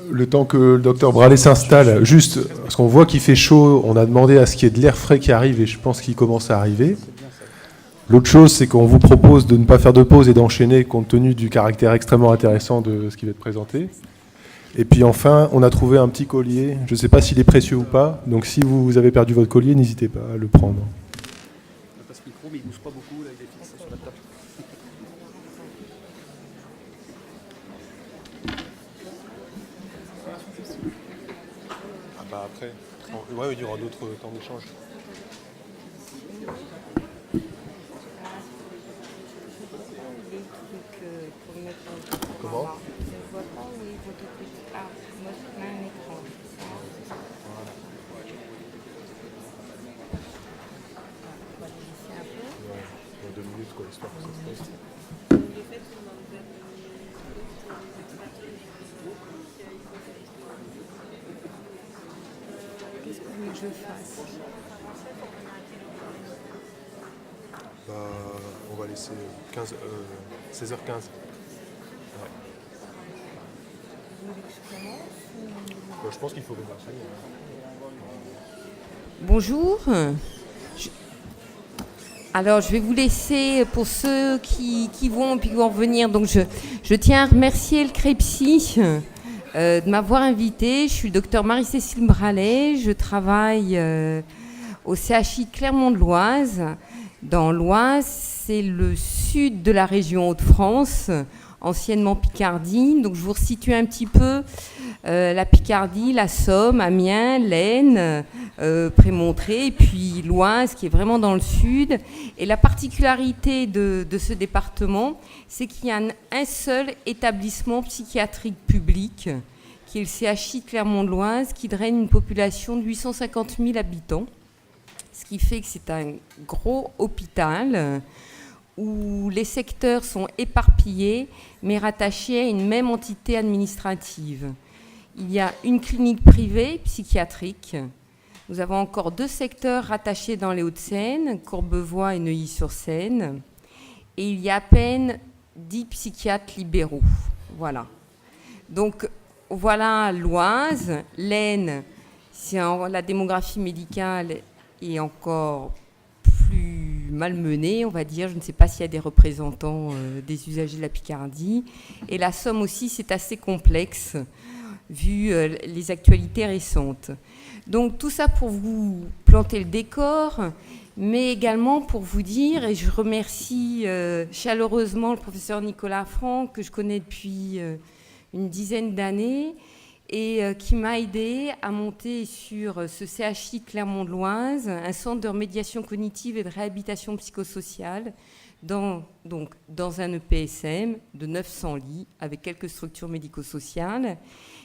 Le temps que le docteur Bralet s'installe, juste, parce qu'on voit qu'il fait chaud, on a demandé à ce qu'il y ait de l'air frais qui arrive, et je pense qu'il commence à arriver. L'autre chose, c'est qu'on vous propose de ne pas faire de pause et d'enchaîner, compte tenu du caractère extrêmement intéressant de ce qui va être présenté. Et puis enfin, on a trouvé un petit collier, je ne sais pas s'il est précieux ou pas, donc si vous avez perdu votre collier, n'hésitez pas à le prendre. On passe le micro, mais il ne bouge pas beaucoup, là, il est fixé sur la table. Ah bah après, ouais, il y aura d'autres temps d'échange. Comment ? Je ne vois pas où est votre petit. Ah, moi, je mets un écran. On va le laisser un peu. Ouais, 2 minutes, quoi, histoire que ça se passe. Qu'est-ce que vous voulez que je fasse? Bah, on va laisser 16h15. Ouais. Vous voulez que je commence Bah, je pense qu'il faut commencer. Bonjour. Alors, je vais vous laisser pour ceux qui vont puis qui vont revenir. Donc, je tiens à remercier le CREPSI de m'avoir invitée. Je suis le docteur Marie-Cécile Bralet. Je travaille au CHI Clermont-de-Loise. Dans l'Oise, c'est le sud de la région Hauts-de-France, anciennement Picardie. Donc, je vous resitue un petit peu la Picardie, la Somme, Amiens, l'Aisne, Prémontré, et puis l'Oise, qui est vraiment dans le sud. Et la particularité de ce département, c'est qu'il y a un seul établissement psychiatrique public, qui est le CHI Clermont-de-Loise, qui draine une population de 850 000 habitants. Ce qui fait que c'est un gros hôpital où les secteurs sont éparpillés, mais rattachés à une même entité administrative. Il y a une clinique privée psychiatrique. Nous avons encore 2 secteurs rattachés dans les Hauts-de-Seine, Courbevoie et Neuilly-sur-Seine. Et il y a à peine 10 psychiatres libéraux. Voilà. Donc, voilà l'Oise. l'Aisne, c'est la démographie médicale est encore plus malmenée, on va dire. Je ne sais pas s'il y a des représentants des usagers de la Picardie. Et la Somme aussi, c'est assez complexe, vu les actualités récentes. Donc tout ça pour vous planter le décor, mais également pour vous dire, et je remercie chaleureusement le professeur Nicolas Franck, que je connais depuis une dizaine d'années, et qui m'a aidé à monter sur ce CHI Clermont-de-Loise un centre de remédiation cognitive et de réhabilitation psychosociale dans un EPSM de 900 lits avec quelques structures médico-sociales.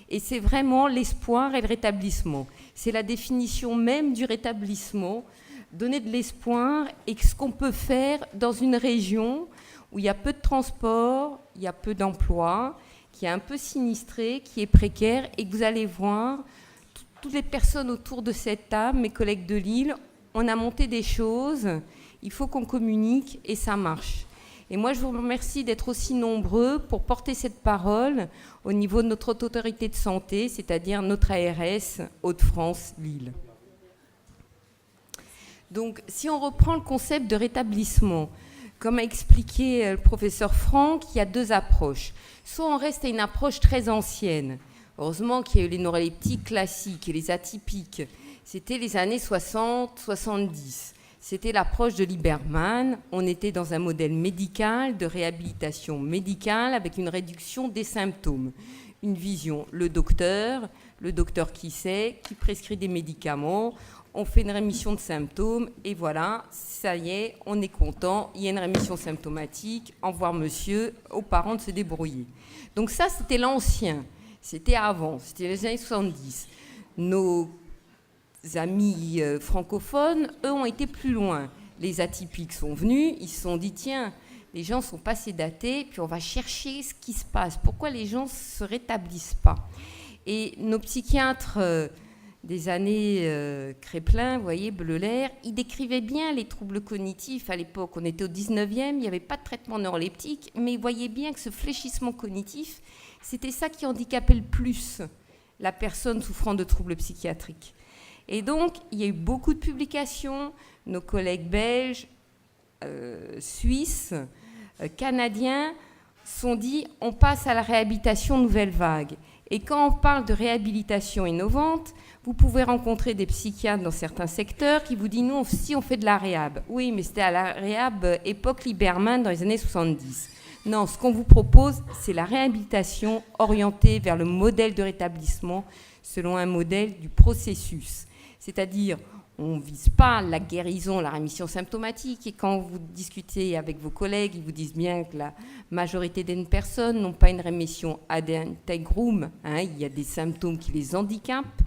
Et c'est vraiment l'espoir et le rétablissement. C'est la définition même du rétablissement, donner de l'espoir et ce qu'on peut faire dans une région où il y a peu de transport, il y a peu d'emplois, qui est un peu sinistrée, qui est précaire, et que vous allez voir, toutes les personnes autour de cette table, mes collègues de Lille, on a monté des choses, il faut qu'on communique et ça marche. Et moi, je vous remercie d'être aussi nombreux pour porter cette parole au niveau de notre autorité de santé, c'est-à-dire notre ARS Hauts-de-France-Lille. Donc, si on reprend le concept de rétablissement, comme a expliqué le professeur Franck, il y a 2 approches. Soit on reste à une approche très ancienne. Heureusement qu'il y a eu les neuroleptiques classiques et les atypiques. C'était les années 60-70. C'était l'approche de Lieberman. On était dans un modèle médical, de réhabilitation médicale, avec une réduction des symptômes. Une vision, le docteur qui sait, qui prescrit des médicaments, on fait une rémission de symptômes, et voilà, ça y est, on est content, il y a une rémission symptomatique, au revoir monsieur, aux parents de se débrouiller. Donc ça, c'était l'ancien, c'était avant, c'était les années 70. Nos amis francophones, eux, ont été plus loin. Les atypiques sont venus, ils se sont dit, tiens, les gens sont pas sédatés, puis on va chercher ce qui se passe. Pourquoi les gens ne se rétablissent pas? Et nos psychiatres des années Créplin, vous voyez, Bleuler, ils décrivaient bien les troubles cognitifs. À l'époque, on était au 19e, il n'y avait pas de traitement neuroleptique, mais ils voyaient bien que ce fléchissement cognitif, c'était ça qui handicapait le plus. la personne souffrant de troubles psychiatriques. Et donc, il y a eu beaucoup de publications. Nos collègues belges, suisses, canadiens sont dit on passe à la réhabilitation nouvelle vague. Et quand on parle de réhabilitation innovante, vous pouvez rencontrer des psychiatres dans certains secteurs qui vous disent nous aussi on fait de la réhab. Oui, mais c'était à la réhab époque Lieberman dans les années 70. Non, ce qu'on vous propose, c'est la réhabilitation orientée vers le modèle de rétablissement selon un modèle du processus. C'est-à-dire, on ne vise pas la guérison, la rémission symptomatique. Et quand vous discutez avec vos collègues, ils vous disent bien que la majorité des personnes n'ont pas une rémission ad integrum. Il y a des symptômes qui les handicapent.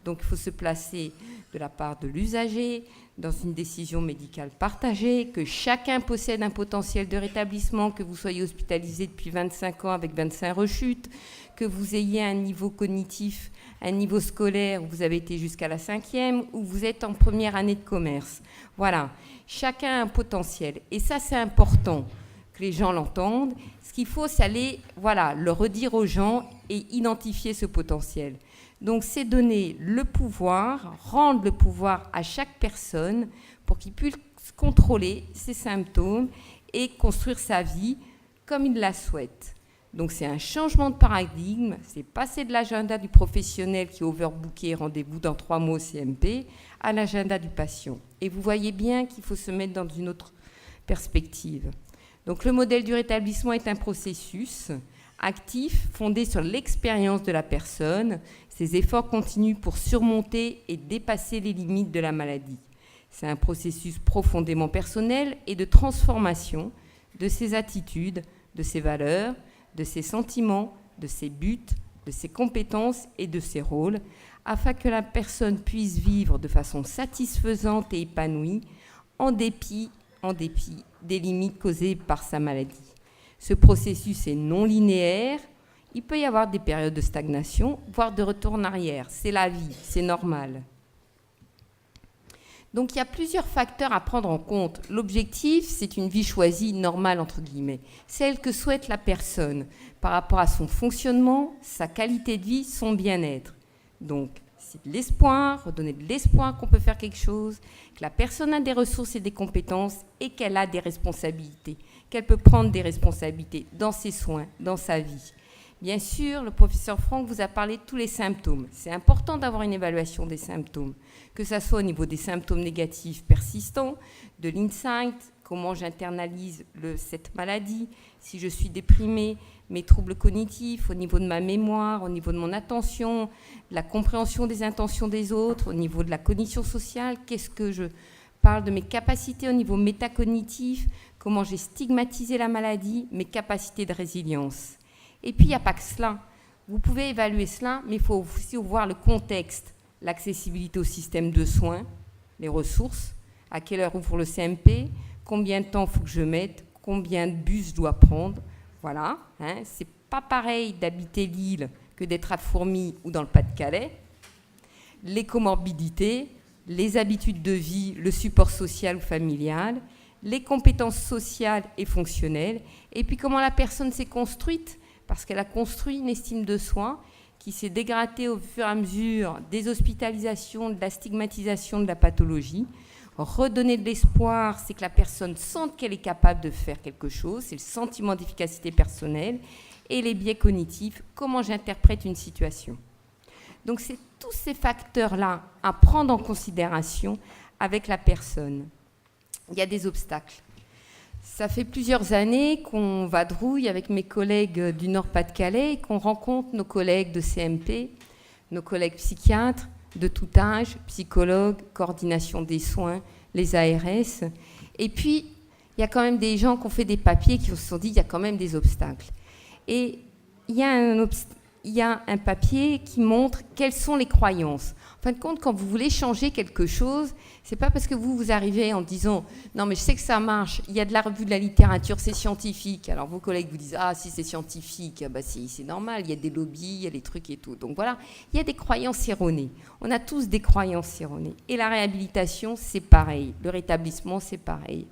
Donc, il faut se placer de la part de l'usager dans une décision médicale partagée, que chacun possède un potentiel de rétablissement, que vous soyez hospitalisé depuis 25 ans avec 25 rechutes, que vous ayez un niveau cognitif, un niveau scolaire où vous avez été jusqu'à la 5e, ou vous êtes en première année de commerce. Voilà, chacun a un potentiel. Et ça, c'est important que les gens l'entendent. Ce qu'il faut, c'est aller le redire aux gens et identifier ce potentiel. Donc, c'est donner le pouvoir, rendre le pouvoir à chaque personne pour qu'il puisse contrôler ses symptômes et construire sa vie comme il la souhaite. Donc, c'est un changement de paradigme, c'est passer de l'agenda du professionnel qui est overbooké, rendez-vous dans 3 mois au CMP, à l'agenda du patient. Et vous voyez bien qu'il faut se mettre dans une autre perspective. Donc, le modèle du rétablissement est un processus actif, fondé sur l'expérience de la personne, ses efforts continus pour surmonter et dépasser les limites de la maladie. C'est un processus profondément personnel et de transformation de ses attitudes, de ses valeurs, de ses sentiments, de ses buts, de ses compétences et de ses rôles, afin que la personne puisse vivre de façon satisfaisante et épanouie, en dépit des limites causées par sa maladie. Ce processus est non linéaire. Il peut y avoir des périodes de stagnation, voire de retour en arrière. C'est la vie, c'est normal. Donc, il y a plusieurs facteurs à prendre en compte. L'objectif, c'est une vie choisie, normale, entre guillemets. Celle que souhaite la personne par rapport à son fonctionnement, sa qualité de vie, son bien-être. Donc, c'est de l'espoir, redonner de l'espoir qu'on peut faire quelque chose, que la personne a des ressources et des compétences et qu'elle a des responsabilités, qu'elle peut prendre des responsabilités dans ses soins, dans sa vie. Bien sûr, le professeur Franck vous a parlé de tous les symptômes. C'est important d'avoir une évaluation des symptômes, que ce soit au niveau des symptômes négatifs persistants, de l'insight, comment j'internalise cette maladie, si je suis déprimée, mes troubles cognitifs, au niveau de ma mémoire, au niveau de mon attention, la compréhension des intentions des autres, au niveau de la cognition sociale, qu'est-ce que je parle de mes capacités au niveau métacognitif, comment j'ai stigmatisé la maladie, mes capacités de résilience. Et puis, il n'y a pas que cela. Vous pouvez évaluer cela, mais il faut aussi voir le contexte, l'accessibilité au système de soins, les ressources, à quelle heure ouvre le CMP, combien de temps il faut que je mette, combien de bus je dois prendre. Voilà, c'est pas pareil d'habiter Lille que d'être à Fourmies ou dans le Pas-de-Calais. Les comorbidités, les habitudes de vie, le support social ou familial, les compétences sociales et fonctionnelles, et puis comment la personne s'est construite, parce qu'elle a construit une estime de soi qui s'est dégradée au fur et à mesure des hospitalisations, de la stigmatisation de la pathologie. Redonner de l'espoir, c'est que la personne sente qu'elle est capable de faire quelque chose, c'est le sentiment d'efficacité personnelle, et les biais cognitifs, comment j'interprète une situation. Donc c'est tous ces facteurs-là à prendre en considération avec la personne. Il y a des obstacles. Ça fait plusieurs années qu'on vadrouille avec mes collègues du Nord-Pas-de-Calais et qu'on rencontre nos collègues de CMP, nos collègues psychiatres de tout âge, psychologues, coordination des soins, les ARS. Et puis, il y a quand même des gens qui ont fait des papiers qui se sont dit qu'il y a quand même des obstacles. Et il y a un papier qui montre quelles sont les croyances. En fin de compte, quand vous voulez changer quelque chose, c'est pas parce que vous arrivez en disant « Non, mais je sais que ça marche, il y a de la revue de la littérature, c'est scientifique. » Alors vos collègues vous disent « Ah, si c'est scientifique, bah, c'est normal, il y a des lobbies, il y a des trucs et tout. » Donc voilà, il y a des croyances erronées. On a tous des croyances erronées. Et la réhabilitation, c'est pareil. Le rétablissement, c'est pareil.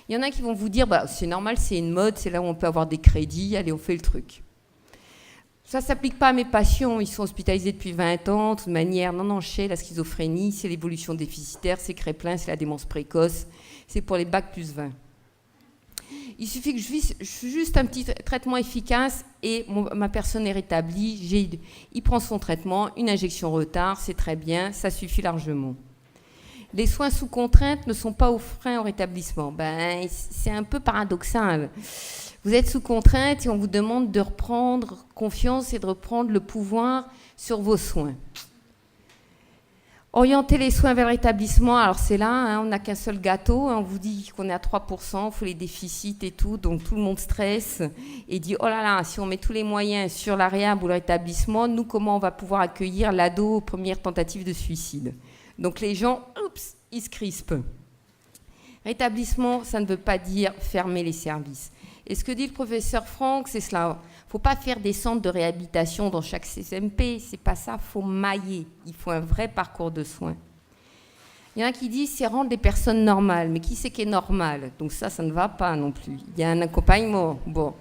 Il y en a qui vont vous dire bah, « C'est normal, c'est une mode, c'est là où on peut avoir des crédits, allez, on fait le truc. » Ça ne s'applique pas à mes patients, ils sont hospitalisés depuis 20 ans, de toute manière, non, je sais, la schizophrénie, c'est l'évolution déficitaire, c'est Crépin, c'est la démence précoce, c'est pour les bacs plus 20. Il suffit que je fasse juste un petit traitement efficace et ma personne est rétablie, il prend son traitement, une injection retard, c'est très bien, ça suffit largement. Les soins sous contrainte ne sont pas au frein au rétablissement. C'est un peu paradoxal. Vous êtes sous contrainte et on vous demande de reprendre confiance et de reprendre le pouvoir sur vos soins. Orienter les soins vers le rétablissement, alors c'est là, on n'a qu'un seul gâteau, on vous dit qu'on est à 3%, il faut les déficits et tout, donc tout le monde stresse et dit, oh là là, si on met tous les moyens sur la réhab ou le rétablissement, nous, comment on va pouvoir accueillir l'ado aux premières tentatives de suicide? Donc les gens, ils se crispent. Rétablissement, ça ne veut pas dire fermer les services. Et ce que dit le professeur Franck, c'est cela. Il ne faut pas faire des centres de réhabilitation dans chaque CCMP, c'est pas ça, il faut mailler. Il faut un vrai parcours de soins. Il y en a qui disent c'est rendre les personnes normales. Mais qui c'est qui est normal? Donc ça ne va pas non plus. Il y a un accompagnement. Bon,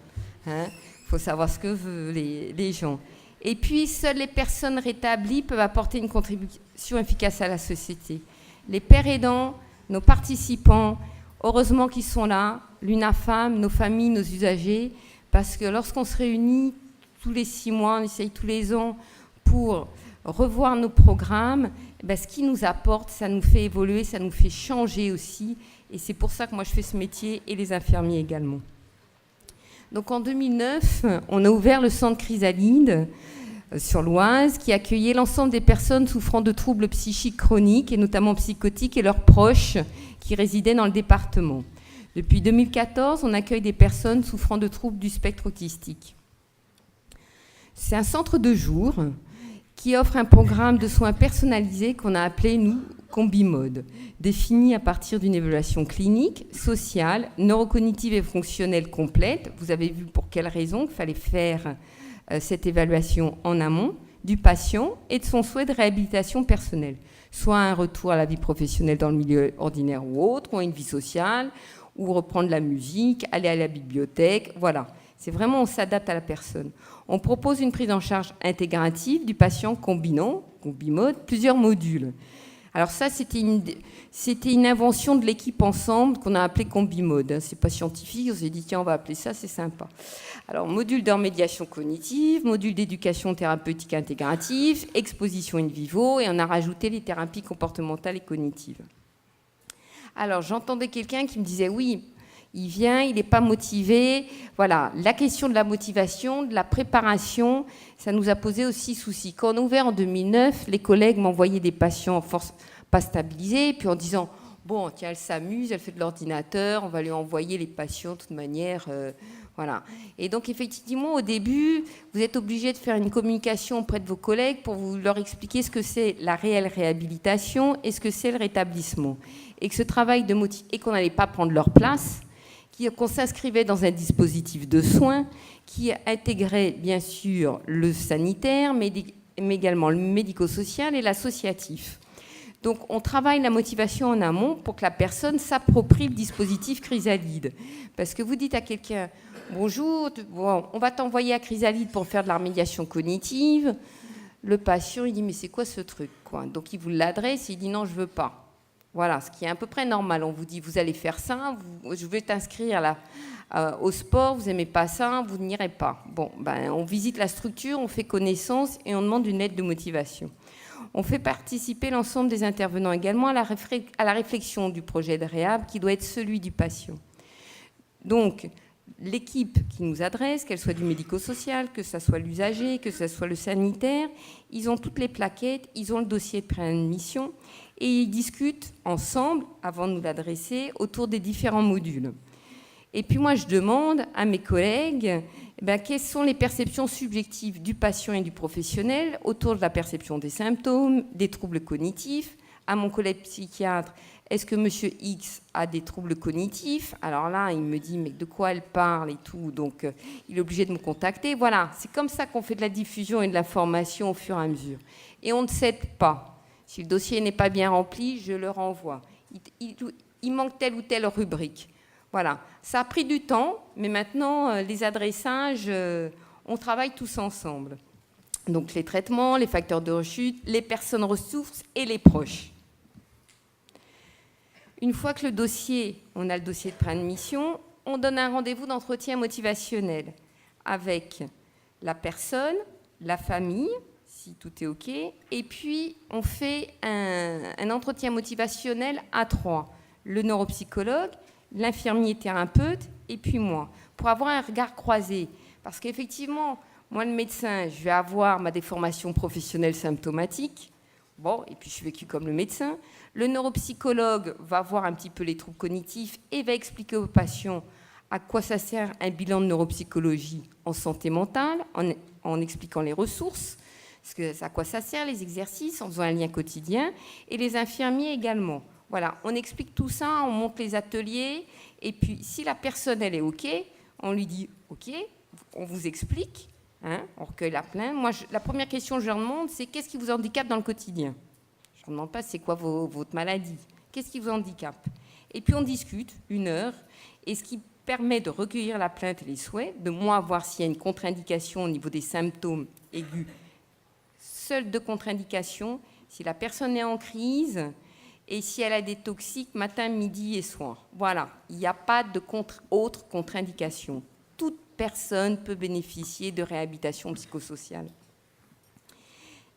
faut savoir ce que veulent les gens. Et puis, seules les personnes rétablies peuvent apporter une contribution efficace à la société. Les pères aidants, nos participants, heureusement qu'ils sont là, l'UNAFAM, nos familles, nos usagers, parce que lorsqu'on se réunit tous les 6 mois, on essaye tous les ans pour revoir nos programmes, ce qui nous apporte, ça nous fait évoluer, ça nous fait changer aussi. Et c'est pour ça que moi je fais ce métier et les infirmiers également. Donc en 2009, on a ouvert le centre Chrysalide sur l'Oise qui accueillait l'ensemble des personnes souffrant de troubles psychiques chroniques et notamment psychotiques et leurs proches qui résidaient dans le département. Depuis 2014, on accueille des personnes souffrant de troubles du spectre autistique. C'est un centre de jour qui offre un programme de soins personnalisés qu'on a appelé, nous, Combimode, défini à partir d'une évaluation clinique, sociale, neurocognitive et fonctionnelle complète. Vous avez vu pour quelles raisons il fallait faire cette évaluation en amont du patient et de son souhait de réhabilitation personnelle, soit un retour à la vie professionnelle dans le milieu ordinaire ou autre, ou à une vie sociale, ou reprendre la musique, aller à la bibliothèque, voilà. C'est vraiment, on s'adapte à la personne. On propose une prise en charge intégrative du patient Combimode, plusieurs modules. Alors ça, c'était une invention de l'équipe ensemble qu'on a appelée Combimode. C'est pas scientifique, on s'est dit tiens, on va appeler ça, c'est sympa. Alors module de remédiation cognitive, module d'éducation thérapeutique intégrative, exposition in vivo, et on a rajouté les thérapies comportementales et cognitives. Alors j'entendais quelqu'un qui me disait oui, il vient, il n'est pas motivé. Voilà, la question de la motivation, de la préparation, ça nous a posé aussi souci. Quand on a ouvert en 2009, les collègues m'envoyaient des patients en force pas stabilisés, puis en disant bon, tiens, elle s'amuse, elle fait de l'ordinateur, on va lui envoyer les patients de toute manière. Voilà. Et donc, effectivement, au début, vous êtes obligé de faire une communication auprès de vos collègues pour leur expliquer ce que c'est la réelle réhabilitation et ce que c'est le rétablissement. Et que ce travail de et qu'on n'allait pas prendre leur place, qu'on s'inscrivait dans un dispositif de soins qui intégrait, bien sûr, le sanitaire, mais également le médico-social et l'associatif. Donc, on travaille la motivation en amont pour que la personne s'approprie le dispositif Chrysalide. Parce que vous dites à quelqu'un « Bonjour, on va t'envoyer à Chrysalide pour faire de la remédiation cognitive ». Le patient, il dit « Mais c'est quoi ce truc ?» Donc, il vous l'adresse et il dit « Non, je ne veux pas ». Voilà, ce qui est à peu près normal. On vous dit « Vous allez faire ça, je vais t'inscrire au sport, vous n'aimez pas ça, vous n'irez pas ». Bon, on visite la structure, on fait connaissance et on demande une lettre de motivation. On fait participer l'ensemble des intervenants également à la réflexion du projet de réhab qui doit être celui du patient. Donc, l'équipe qui nous adresse, qu'elle soit du médico-social, que ce soit l'usager, que ce soit le sanitaire, ils ont toutes les plaquettes, ils ont le dossier de préadmission et ils discutent ensemble, avant de nous l'adresser, autour des différents modules. Et puis moi, je demande à mes collègues quelles sont les perceptions subjectives du patient et du professionnel autour de la perception des symptômes, des troubles cognitifs. À mon collègue psychiatre, est-ce que monsieur X a des troubles cognitifs? Alors là, il me dit, mais de quoi elle parle et tout, donc il est obligé de me contacter. Voilà, c'est comme ça qu'on fait de la diffusion et de la formation au fur et à mesure. Et on ne cède pas. Si le dossier n'est pas bien rempli, je le renvoie. Il manque telle ou telle rubrique. Voilà, ça a pris du temps, mais maintenant, les adressages, on travaille tous ensemble. Donc les traitements, les facteurs de rechute, les personnes ressources et les proches. Une fois que on a le dossier de préadmission, on donne un rendez-vous d'entretien motivationnel avec la personne, la famille, si tout est OK, et puis on fait un entretien motivationnel à 3. Le neuropsychologue, l'infirmier thérapeute et puis moi, pour avoir un regard croisé. Parce qu'effectivement, moi, le médecin, je vais avoir ma déformation professionnelle symptomatique. Bon, et puis je suis vécu comme le médecin. Le neuropsychologue va voir un petit peu les troubles cognitifs et va expliquer aux patients à quoi ça sert un bilan de neuropsychologie en santé mentale, en expliquant les ressources, à quoi ça sert, les exercices, en faisant un lien quotidien, et les infirmiers également. Voilà, on explique tout ça, on monte les ateliers, et puis si la personne, elle est OK, on lui dit OK, on vous explique, hein, on recueille la plainte. Moi, la première question que je leur demande, c'est qu'est-ce qui vous handicape dans le quotidien ? Je ne leur demande pas c'est quoi votre maladie, qu'est-ce qui vous handicape ? Et puis on discute 1 heure, et ce qui permet de recueillir la plainte et les souhaits, de moins voir s'il y a une contre-indication au niveau des symptômes aigus. Seule de contre-indication, si la personne est en crise et si elle a des toxiques matin, midi et soir. Voilà, il n'y a pas de autre contre-indication. Toute personne peut bénéficier de réhabilitation psychosociale.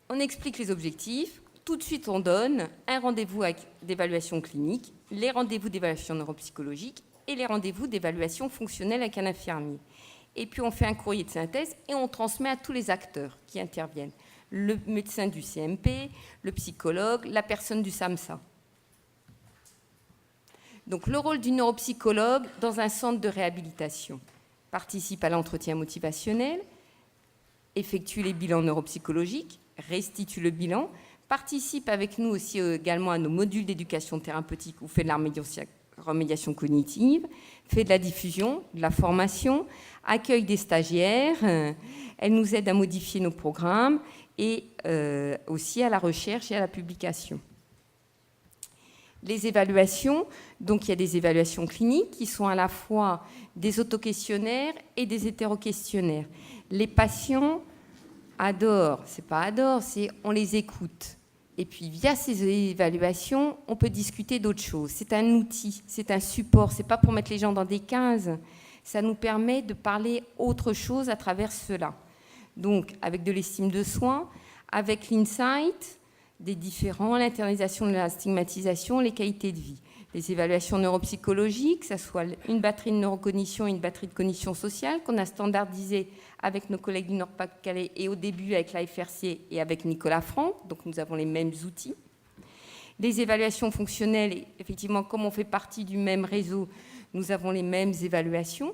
On explique les objectifs. Tout de suite, on donne un rendez-vous d'évaluation clinique, les rendez-vous d'évaluation neuropsychologique et les rendez-vous d'évaluation fonctionnelle avec un infirmier. Et puis, on fait un courrier de synthèse et on transmet à tous les acteurs qui interviennent. Le médecin du CMP, le psychologue, la personne du SAMSA. Donc, le rôle du neuropsychologue dans un centre de réhabilitation. Participe à l'entretien motivationnel, effectue les bilans neuropsychologiques, restitue le bilan, participe avec nous aussi également à nos modules d'éducation thérapeutique ou fait de la remédiation cognitive, fait de la diffusion, de la formation, accueille des stagiaires, elle nous aide à modifier nos programmes et aussi à la recherche et à la publication. Les évaluations, donc il y a des évaluations cliniques qui sont à la fois des autoquestionnaires et des hétéroquestionnaires. Les patients adorent, c'est pas adorent, c'est on les écoute. Et puis via ces évaluations, on peut discuter d'autres choses. C'est un outil, c'est un support, c'est pas pour mettre les gens dans des cases. Ça nous permet de parler autre chose à travers cela. Donc avec de l'estime de soi, avec l'insight des différents, l'internalisation de la stigmatisation, les qualités de vie. Les évaluations neuropsychologiques, que ce soit une batterie de neurocognition et une batterie de cognition sociale qu'on a standardisé avec nos collègues du Nord-Pas-de-Calais et au début avec la FRC et avec Nicolas Franck, donc nous avons les mêmes outils. Les évaluations fonctionnelles, effectivement, comme on fait partie du même réseau, nous avons les mêmes évaluations.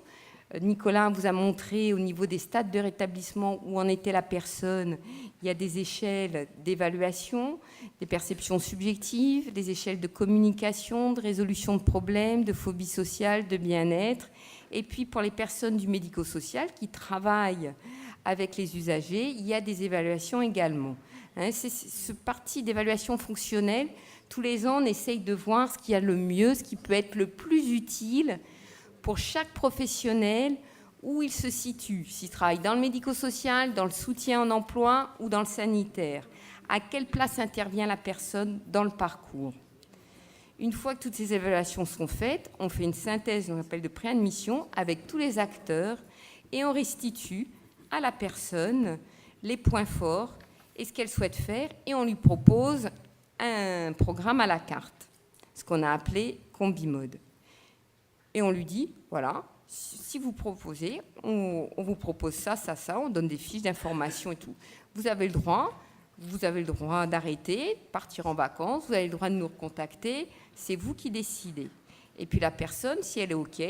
Nicolas vous a montré au niveau des stades de rétablissement où en était la personne. Il y a des échelles d'évaluation, des perceptions subjectives, des échelles de communication, de résolution de problèmes, de phobie sociale, de bien-être. Et puis pour les personnes du médico-social qui travaillent avec les usagers, il y a des évaluations également. C'est ce parti d'évaluation fonctionnelle. Tous les ans, on essaye de voir ce qu'il y a le mieux, ce qui peut être le plus utile pour chaque professionnel, où il se situe, s'il travaille dans le médico-social, dans le soutien en emploi ou dans le sanitaire. À quelle place intervient la personne dans le parcours. Une fois que toutes ces évaluations sont faites, on fait une synthèse qu'on appelle de préadmission avec tous les acteurs et on restitue à la personne les points forts et ce qu'elle souhaite faire et on lui propose un programme à la carte, ce qu'on a appelé Combimode. Et on lui dit, voilà, si vous proposez, on vous propose ça, on donne des fiches d'information et tout. Vous avez le droit d'arrêter, partir en vacances, vous avez le droit de nous recontacter, c'est vous qui décidez. Et puis la personne, si elle est OK,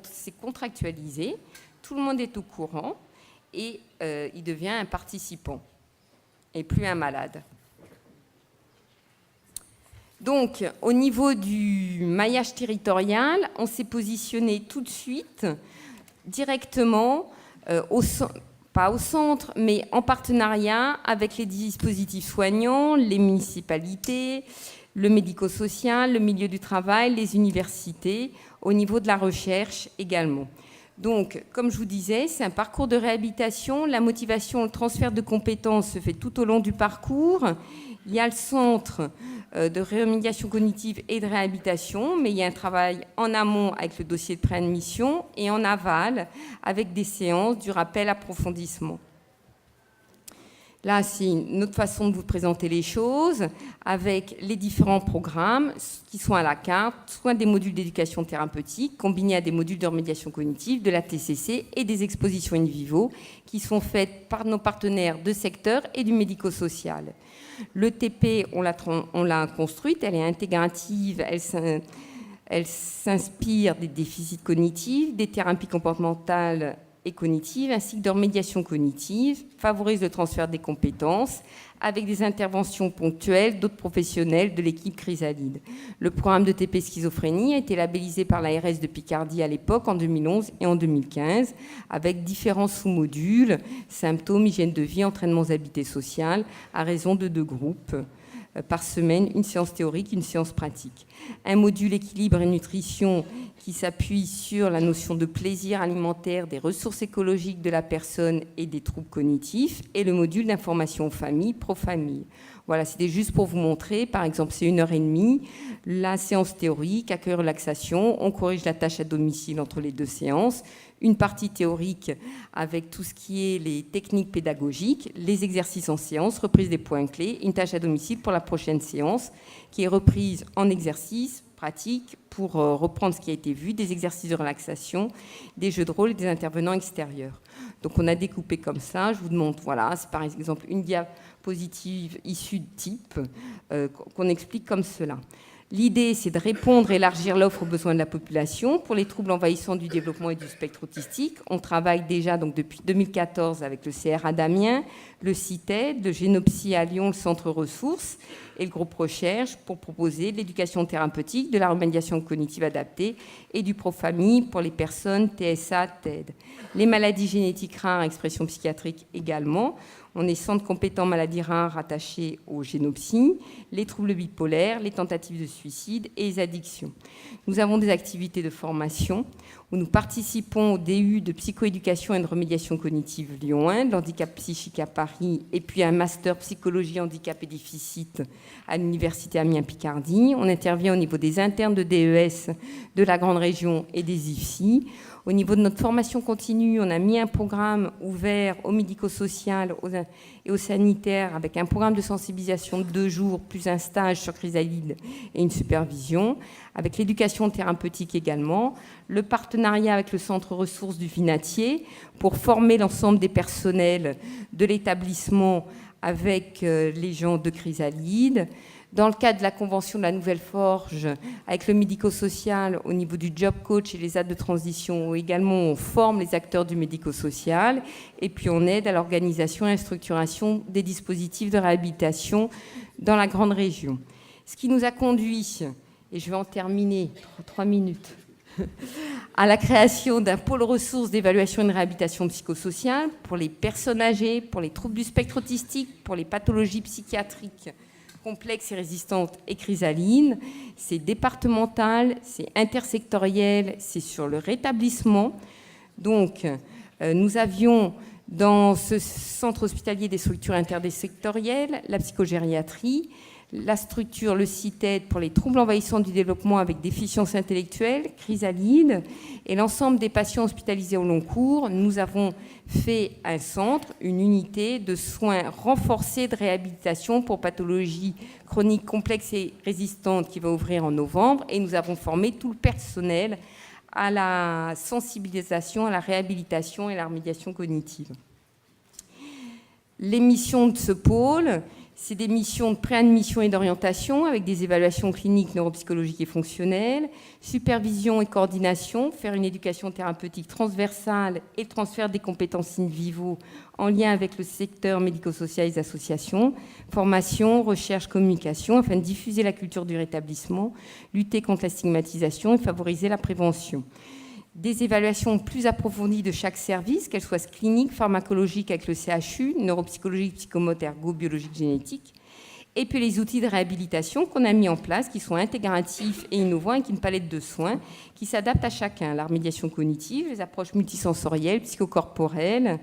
c'est contractualisé, tout le monde est au courant et il devient un participant et plus un malade. Donc, au niveau du maillage territorial, on s'est positionné tout de suite, directement, pas au centre, mais en partenariat avec les dispositifs soignants, les municipalités, le médico-social, le milieu du travail, les universités, au niveau de la recherche également. Donc, comme je vous disais, c'est un parcours de réhabilitation. La motivation, le transfert de compétences se fait tout au long du parcours. Il y a le centre de remédiation cognitive et de réhabilitation, mais il y a un travail en amont avec le dossier de préadmission et en aval avec des séances du rappel-approfondissement. Là, c'est une autre façon de vous présenter les choses avec les différents programmes qui sont à la carte, soit des modules d'éducation thérapeutique combinés à des modules de remédiation cognitive, de la TCC et des expositions in vivo qui sont faites par nos partenaires de secteur et du médico-social. Le TP, on l'a construite, elle est intégrative, elle s'inspire des déficits cognitifs, des thérapies comportementales et cognitive, ainsi que de remédiation cognitive, favorise le transfert des compétences avec des interventions ponctuelles d'autres professionnels de l'équipe Chrysalide. Le programme de TP schizophrénie a été labellisé par l'ARS de Picardie à l'époque, en 2011 et en 2015, avec différents sous-modules, symptômes, hygiène de vie, entraînements habités social, à raison de 2 groupes par semaine, une séance théorique, une séance pratique. Un module équilibre et nutrition qui s'appuie sur la notion de plaisir alimentaire, des ressources écologiques de la personne et des troubles cognitifs, et le module d'information famille, pro-famille. Voilà, c'était juste pour vous montrer, par exemple, c'est 1h30, la séance théorique, accueil, relaxation, on corrige la tâche à domicile entre les 2 séances, une partie théorique avec tout ce qui est les techniques pédagogiques, les exercices en séance, reprise des points clés, une tâche à domicile pour la prochaine séance qui est reprise en exercice pratique pour reprendre ce qui a été vu, des exercices de relaxation, des jeux de rôle et des intervenants extérieurs. Donc on a découpé comme ça, je vous montre, voilà, c'est par exemple une diapositive issue de type qu'on explique comme cela. L'idée, c'est de répondre et élargir l'offre aux besoins de la population. Pour les troubles envahissants du développement et du spectre autistique, on travaille déjà donc, depuis 2014 avec le CRA d'Amiens, le CITED, le Génopsy à Lyon, le Centre Ressources et le groupe Recherche pour proposer de l'éducation thérapeutique, de la remédiation cognitive adaptée et du pro-famille pour les personnes TSA, TED. Les maladies génétiques rares, expression psychiatrique également. On est centre compétent maladies rares rattaché au Génopsy, les troubles bipolaires, les tentatives de suicide et les addictions. Nous avons des activités de formation où nous participons au DU de psychoéducation et de remédiation cognitive Lyon 1, de l'handicap psychique à Paris, et puis un master psychologie, handicap et déficit à l'université Amiens-Picardie. On intervient au niveau des internes de DES de la grande région et des IFSI. Au niveau de notre formation continue, on a mis un programme ouvert au médico-social et au sanitaire avec un programme de sensibilisation de 2 jours, plus un stage sur Chrysalide et une supervision, avec l'éducation thérapeutique également, le partenariat avec le centre ressources du Vinatier pour former l'ensemble des personnels de l'établissement avec les gens de Chrysalide. Dans le cadre de la convention de la Nouvelle Forge, avec le médico-social au niveau du job coach et les aides de transition, où également on forme les acteurs du médico-social, et puis on aide à l'organisation et à la structuration des dispositifs de réhabilitation dans la grande région. Ce qui nous a conduit, et je vais en terminer, 3 minutes, à la création d'un pôle ressources d'évaluation et de réhabilitation psychosociale pour les personnes âgées, pour les troubles du spectre autistique, pour les pathologies psychiatriques complexes et résistantes et chrysalines. C'est départemental, c'est intersectoriel, c'est sur le rétablissement. Donc, nous avions dans ce centre hospitalier des structures interdisectorielles, la psychogériatrie, la structure, le CITED pour les troubles envahissants du développement avec déficience intellectuelle, chrysalide, et l'ensemble des patients hospitalisés au long cours. Nous avons fait un centre, une unité de soins renforcés de réhabilitation pour pathologies chroniques complexes et résistantes qui va ouvrir en novembre, et nous avons formé tout le personnel à la sensibilisation, à la réhabilitation et à la remédiation cognitive. Les missions de ce pôle, c'est des missions de préadmission et d'orientation avec des évaluations cliniques, neuropsychologiques et fonctionnelles, supervision et coordination, faire une éducation thérapeutique transversale et le transfert des compétences in vivo en lien avec le secteur médico-social et les associations, formation, recherche, communication, afin de diffuser la culture du rétablissement, lutter contre la stigmatisation et favoriser la prévention. Des évaluations plus approfondies de chaque service, qu'elles soient cliniques, pharmacologiques avec le CHU, neuropsychologique, psychomote, ergo, biologique, génétique, Et puis les outils de réhabilitation qu'on a mis en place, qui sont intégratifs et innovants, avec une palette de soins qui s'adaptent à chacun. La remédiation cognitive, les approches multisensorielles, psychocorporelles,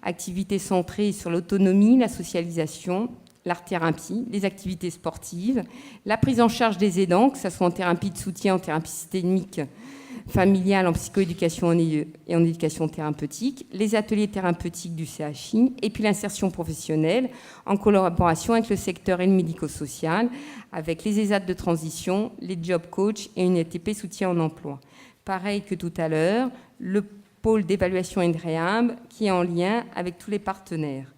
activités centrées sur l'autonomie, la socialisation, l'art-thérapie, les activités sportives, la prise en charge des aidants, que ce soit en thérapie de soutien, en thérapie systémique, familiale, en psychoéducation et en éducation thérapeutique, les ateliers thérapeutiques du CHI, et puis l'insertion professionnelle en collaboration avec le secteur et le médico-social, avec les ESAT de transition, les job coach et une ETP soutien en emploi. Pareil que tout à l'heure, le pôle d'évaluation et de réhab qui est en lien avec tous les partenaires.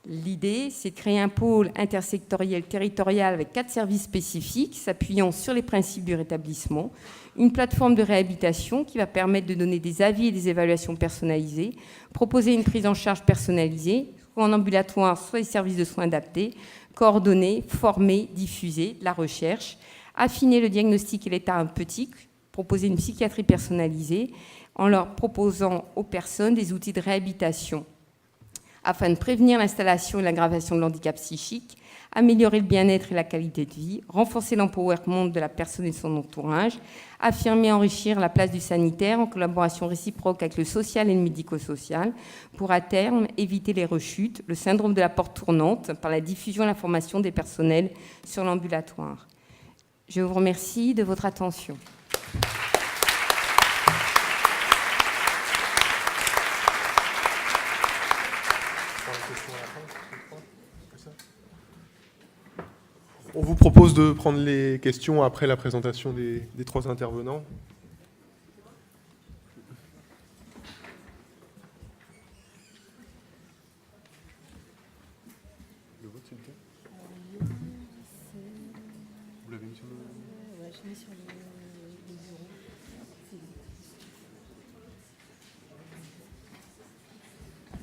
L'idée, c'est de créer un pôle intersectoriel territorial avec 4 services spécifiques s'appuyant sur les principes du rétablissement, une plateforme de réhabilitation qui va permettre de donner des avis et des évaluations personnalisées, proposer une prise en charge personnalisée, soit en ambulatoire, soit les services de soins adaptés, coordonner, former, diffuser, la recherche, affiner le diagnostic et les thérapeutiques, proposer une psychiatrie personnalisée en leur proposant aux personnes des outils de réhabilitation afin de prévenir l'installation et l'aggravation de l'handicap psychique, améliorer le bien-être et la qualité de vie, renforcer l'empowerment de la personne et de son entourage, affirmer et enrichir la place du sanitaire en collaboration réciproque avec le social et le médico-social pour, à terme, éviter les rechutes, le syndrome de la porte tournante par la diffusion et l'information des personnels sur l'ambulatoire. Je vous remercie de votre attention. On vous propose de prendre les questions après la présentation des 3 intervenants. Le vote, c'est lequel ? Vous l'avez mis sur le... Ouais, je l'ai mis sur le bureau.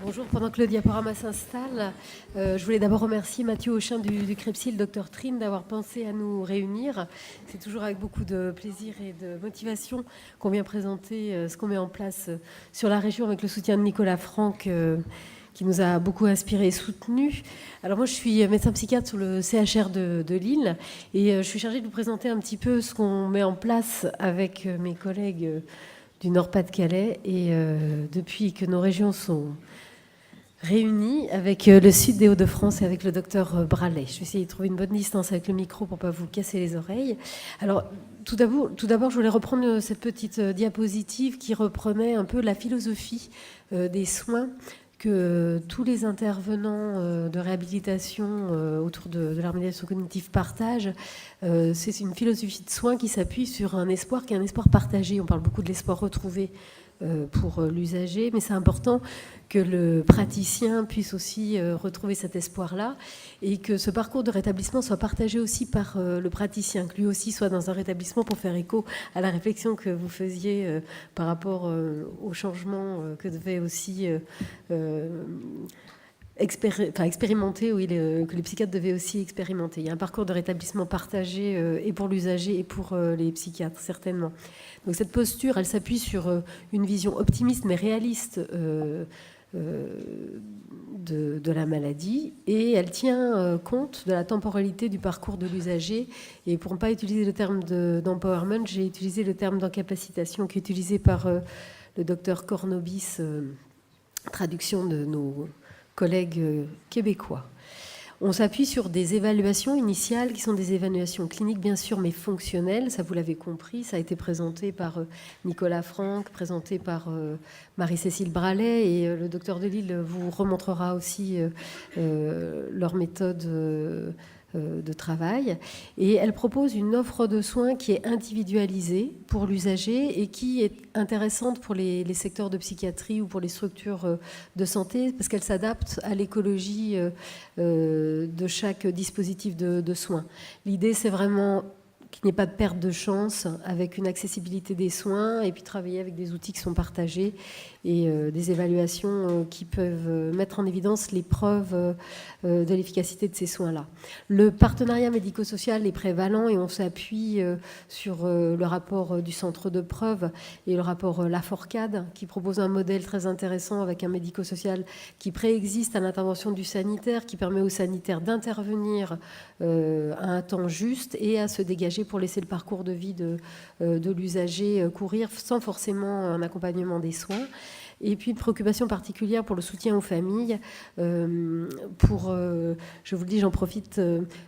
Bonjour, pendant que le diaporama s'installe, je voulais d'abord remercier Mathieu Auchin du CREPSI, le Dr Trine, d'avoir pensé à nous réunir. C'est toujours avec beaucoup de plaisir et de motivation qu'on vient présenter ce qu'on met en place sur la région avec le soutien de Nicolas Franck, qui nous a beaucoup inspiré et soutenu. Alors moi, je suis médecin psychiatre sur le CHR de Lille et je suis chargée de vous présenter un petit peu ce qu'on met en place avec mes collègues du Nord-Pas-de-Calais. Et depuis que nos régions sont réunis avec le sud des Hauts-de-France et avec le docteur Bralet. Je vais essayer de trouver une bonne distance avec le micro pour ne pas vous casser les oreilles. Alors, tout d'abord, je voulais reprendre cette petite diapositive qui reprenait un peu la philosophie des soins que tous les intervenants de réhabilitation autour de la remédiation cognitive partagent. C'est une philosophie de soins qui s'appuie sur un espoir qui est un espoir partagé. On parle beaucoup de l'espoir retrouvé pour l'usager, mais c'est important que le praticien puisse aussi retrouver cet espoir-là et que ce parcours de rétablissement soit partagé aussi par le praticien, que lui aussi soit dans un rétablissement pour faire écho à la réflexion que vous faisiez par rapport au changement que devait aussi expérimenter, oui, que les psychiatres devaient aussi expérimenter. Il y a un parcours de rétablissement partagé et pour l'usager et pour les psychiatres, certainement. Donc cette posture, elle s'appuie sur une vision optimiste mais réaliste de la maladie et elle tient compte de la temporalité du parcours de l'usager. Et pour ne pas utiliser le terme d'empowerment, j'ai utilisé le terme d'incapacitation qui est utilisé par le docteur Cornobis, traduction de nos collègues québécois. On s'appuie sur des évaluations initiales qui sont des évaluations cliniques, bien sûr, mais fonctionnelles. Ça, vous l'avez compris, ça a été présenté par Nicolas Franck, présenté par Marie-Cécile Bralet, et le docteur Delisle vous remontrera aussi leur méthode de travail. Et elle propose une offre de soins qui est individualisée pour l'usager et qui est intéressante pour les secteurs de psychiatrie ou pour les structures de santé parce qu'elle s'adapte à l'écologie de chaque dispositif de soins. L'idée, c'est vraiment qu'il n'y ait pas de perte de chance, avec une accessibilité des soins, et puis travailler avec des outils qui sont partagés et des évaluations qui peuvent mettre en évidence les preuves de l'efficacité de ces soins-là. Le partenariat médico-social est prévalent et on s'appuie sur le rapport du centre de preuves et le rapport Laforcade qui propose un modèle très intéressant avec un médico-social qui préexiste à l'intervention du sanitaire, qui permet au sanitaire d'intervenir à un temps juste et à se dégager pour laisser le parcours de vie de l'usager courir sans forcément un accompagnement des soins. Et puis une préoccupation particulière pour le soutien aux familles. Je vous le dis, j'en profite,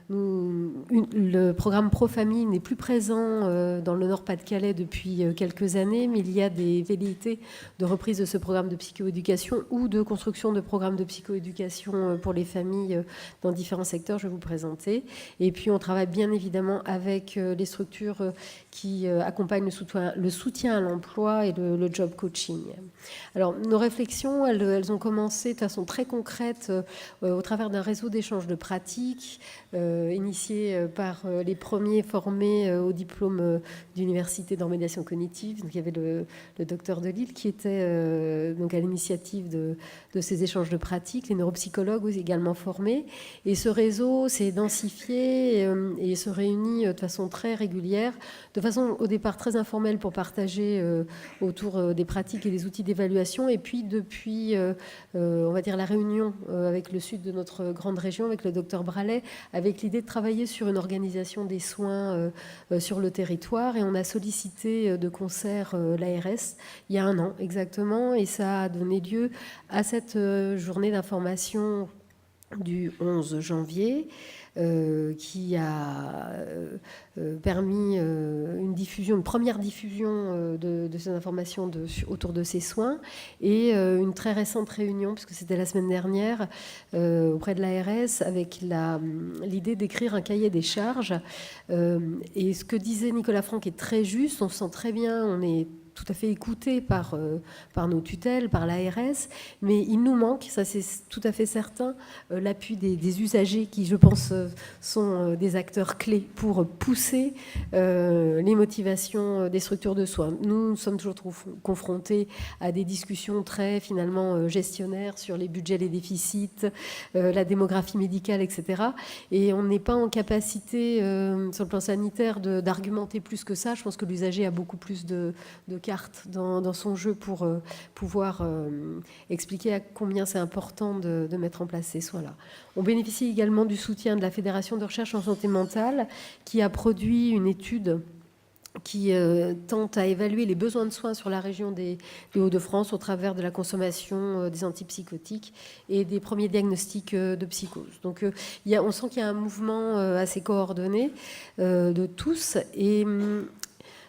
le programme Pro-Famille n'est plus présent dans le Nord-Pas-de-Calais depuis quelques années, mais il y a des velléités de reprise de ce programme de psychoéducation ou de construction de programmes de psychoéducation pour les familles dans différents secteurs, je vais vous présenter. Et puis on travaille bien évidemment avec les structures qui accompagnent le soutien à l'emploi et le job coaching. Alors, nos réflexions, elles ont commencé de façon très concrète au travers d'un réseau d'échanges de pratiques initié par les premiers formés au diplôme d'université d'en médiation cognitive. Donc, il y avait le docteur Delisle qui était donc à l'initiative de ces échanges de pratiques, les neuropsychologues également formés. Et ce réseau s'est densifié et se réunit de façon très régulière, de façon au départ très informelle pour partager autour des pratiques et des outils d'évaluation. Et puis depuis, on va dire, la réunion avec le sud de notre grande région, avec le docteur Bralet, avec l'idée de travailler sur une organisation des soins sur le territoire. Et on a sollicité de concert l'ARS il y a 1 an exactement. Et ça a donné lieu à cette journée d'information du 11 janvier. Qui a permis une première diffusion de ces informations autour de ces soins et une très récente réunion, puisque c'était la semaine dernière, auprès de l'ARS, avec l'idée d'écrire un cahier des charges. Et ce que disait Nicolas Franck est très juste, on se sent très bien, on est tout à fait écouté par nos tutelles, par l'ARS, mais il nous manque, ça c'est tout à fait certain, l'appui des usagers qui, je pense, sont des acteurs clés pour pousser les motivations des structures de soins. Nous sommes toujours confrontés à des discussions très, finalement, gestionnaires sur les budgets, les déficits, la démographie médicale, etc. Et on n'est pas en capacité, sur le plan sanitaire, d'argumenter plus que ça. Je pense que l'usager a beaucoup plus de cartes dans son jeu pour pouvoir expliquer à combien c'est important de mettre en place ces soins-là. On bénéficie également du soutien de la Fédération de recherche en santé mentale qui a produit une étude qui tente à évaluer les besoins de soins sur la région des Hauts-de-France au travers de la consommation des antipsychotiques et des premiers diagnostics de psychose. Donc on sent qu'il y a un mouvement assez coordonné de tous et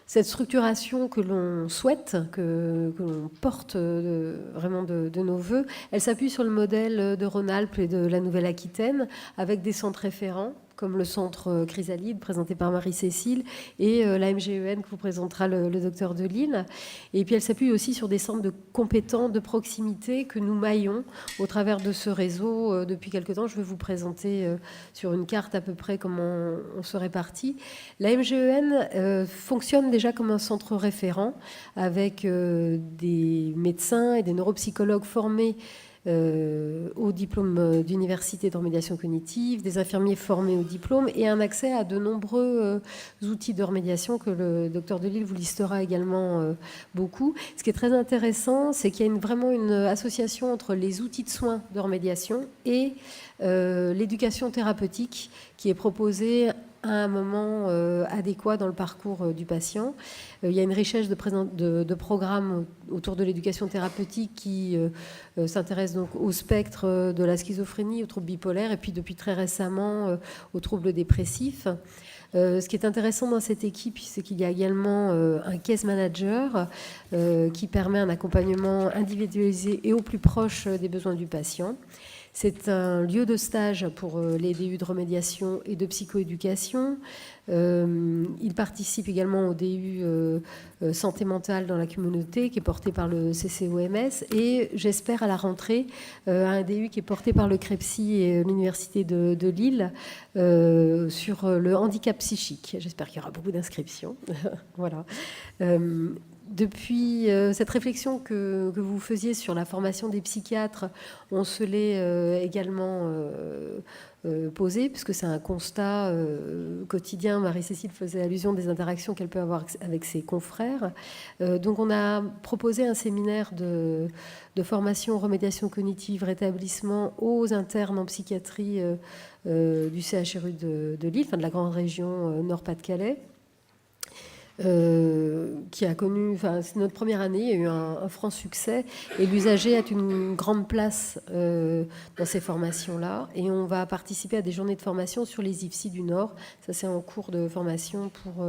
cette structuration que l'on souhaite, que l'on porte vraiment de nos voeux, elle s'appuie sur le modèle de Rhône-Alpes et de la Nouvelle-Aquitaine, avec des centres référents, comme le centre Chrysalide, présenté par Marie-Cécile, et la MGEN, que vous présentera le docteur Delisle. Et puis elle s'appuie aussi sur des centres de compétents, de proximité, que nous maillons au travers de ce réseau depuis quelque temps. Je vais vous présenter sur une carte à peu près comment on se répartit. La MGEN fonctionne déjà comme un centre référent, avec des médecins et des neuropsychologues formés au diplôme d'université de remédiation cognitive, des infirmiers formés au diplôme et un accès à de nombreux outils de remédiation que le docteur Delisle vous listera également beaucoup. Ce qui est très intéressant, c'est qu'il y a vraiment une association entre les outils de soins de remédiation et l'éducation thérapeutique qui est proposée à un moment adéquat dans le parcours du patient. Il y a une richesse de programmes autour de l'éducation thérapeutique qui s'intéresse donc au spectre de la schizophrénie, aux troubles bipolaires et puis depuis très récemment aux troubles dépressifs. Ce qui est intéressant dans cette équipe, c'est qu'il y a également un case manager qui permet un accompagnement individualisé et au plus proche des besoins du patient. C'est un lieu de stage pour les DU de remédiation et de psychoéducation. Il participe également au DU santé mentale dans la communauté qui est porté par le CCOMS et j'espère à la rentrée un DU qui est porté par le CREPSI et l'Université de Lille sur le handicap psychique. J'espère qu'il y aura beaucoup d'inscriptions. Voilà. Depuis cette réflexion que vous faisiez sur la formation des psychiatres, on se l'est également posée, puisque c'est un constat quotidien. Marie-Cécile faisait allusion des interactions qu'elle peut avoir avec ses confrères. Donc on a proposé un séminaire de formation, remédiation cognitive, rétablissement aux internes en psychiatrie du CHRU de Lille, enfin de la grande région Nord-Pas-de-Calais. Qui a connu, enfin c'est notre première année, il y a eu un franc succès et l'usager a une grande place dans ces formations-là et on va participer à des journées de formation sur les IFSI du Nord. Ça c'est en cours de formation pour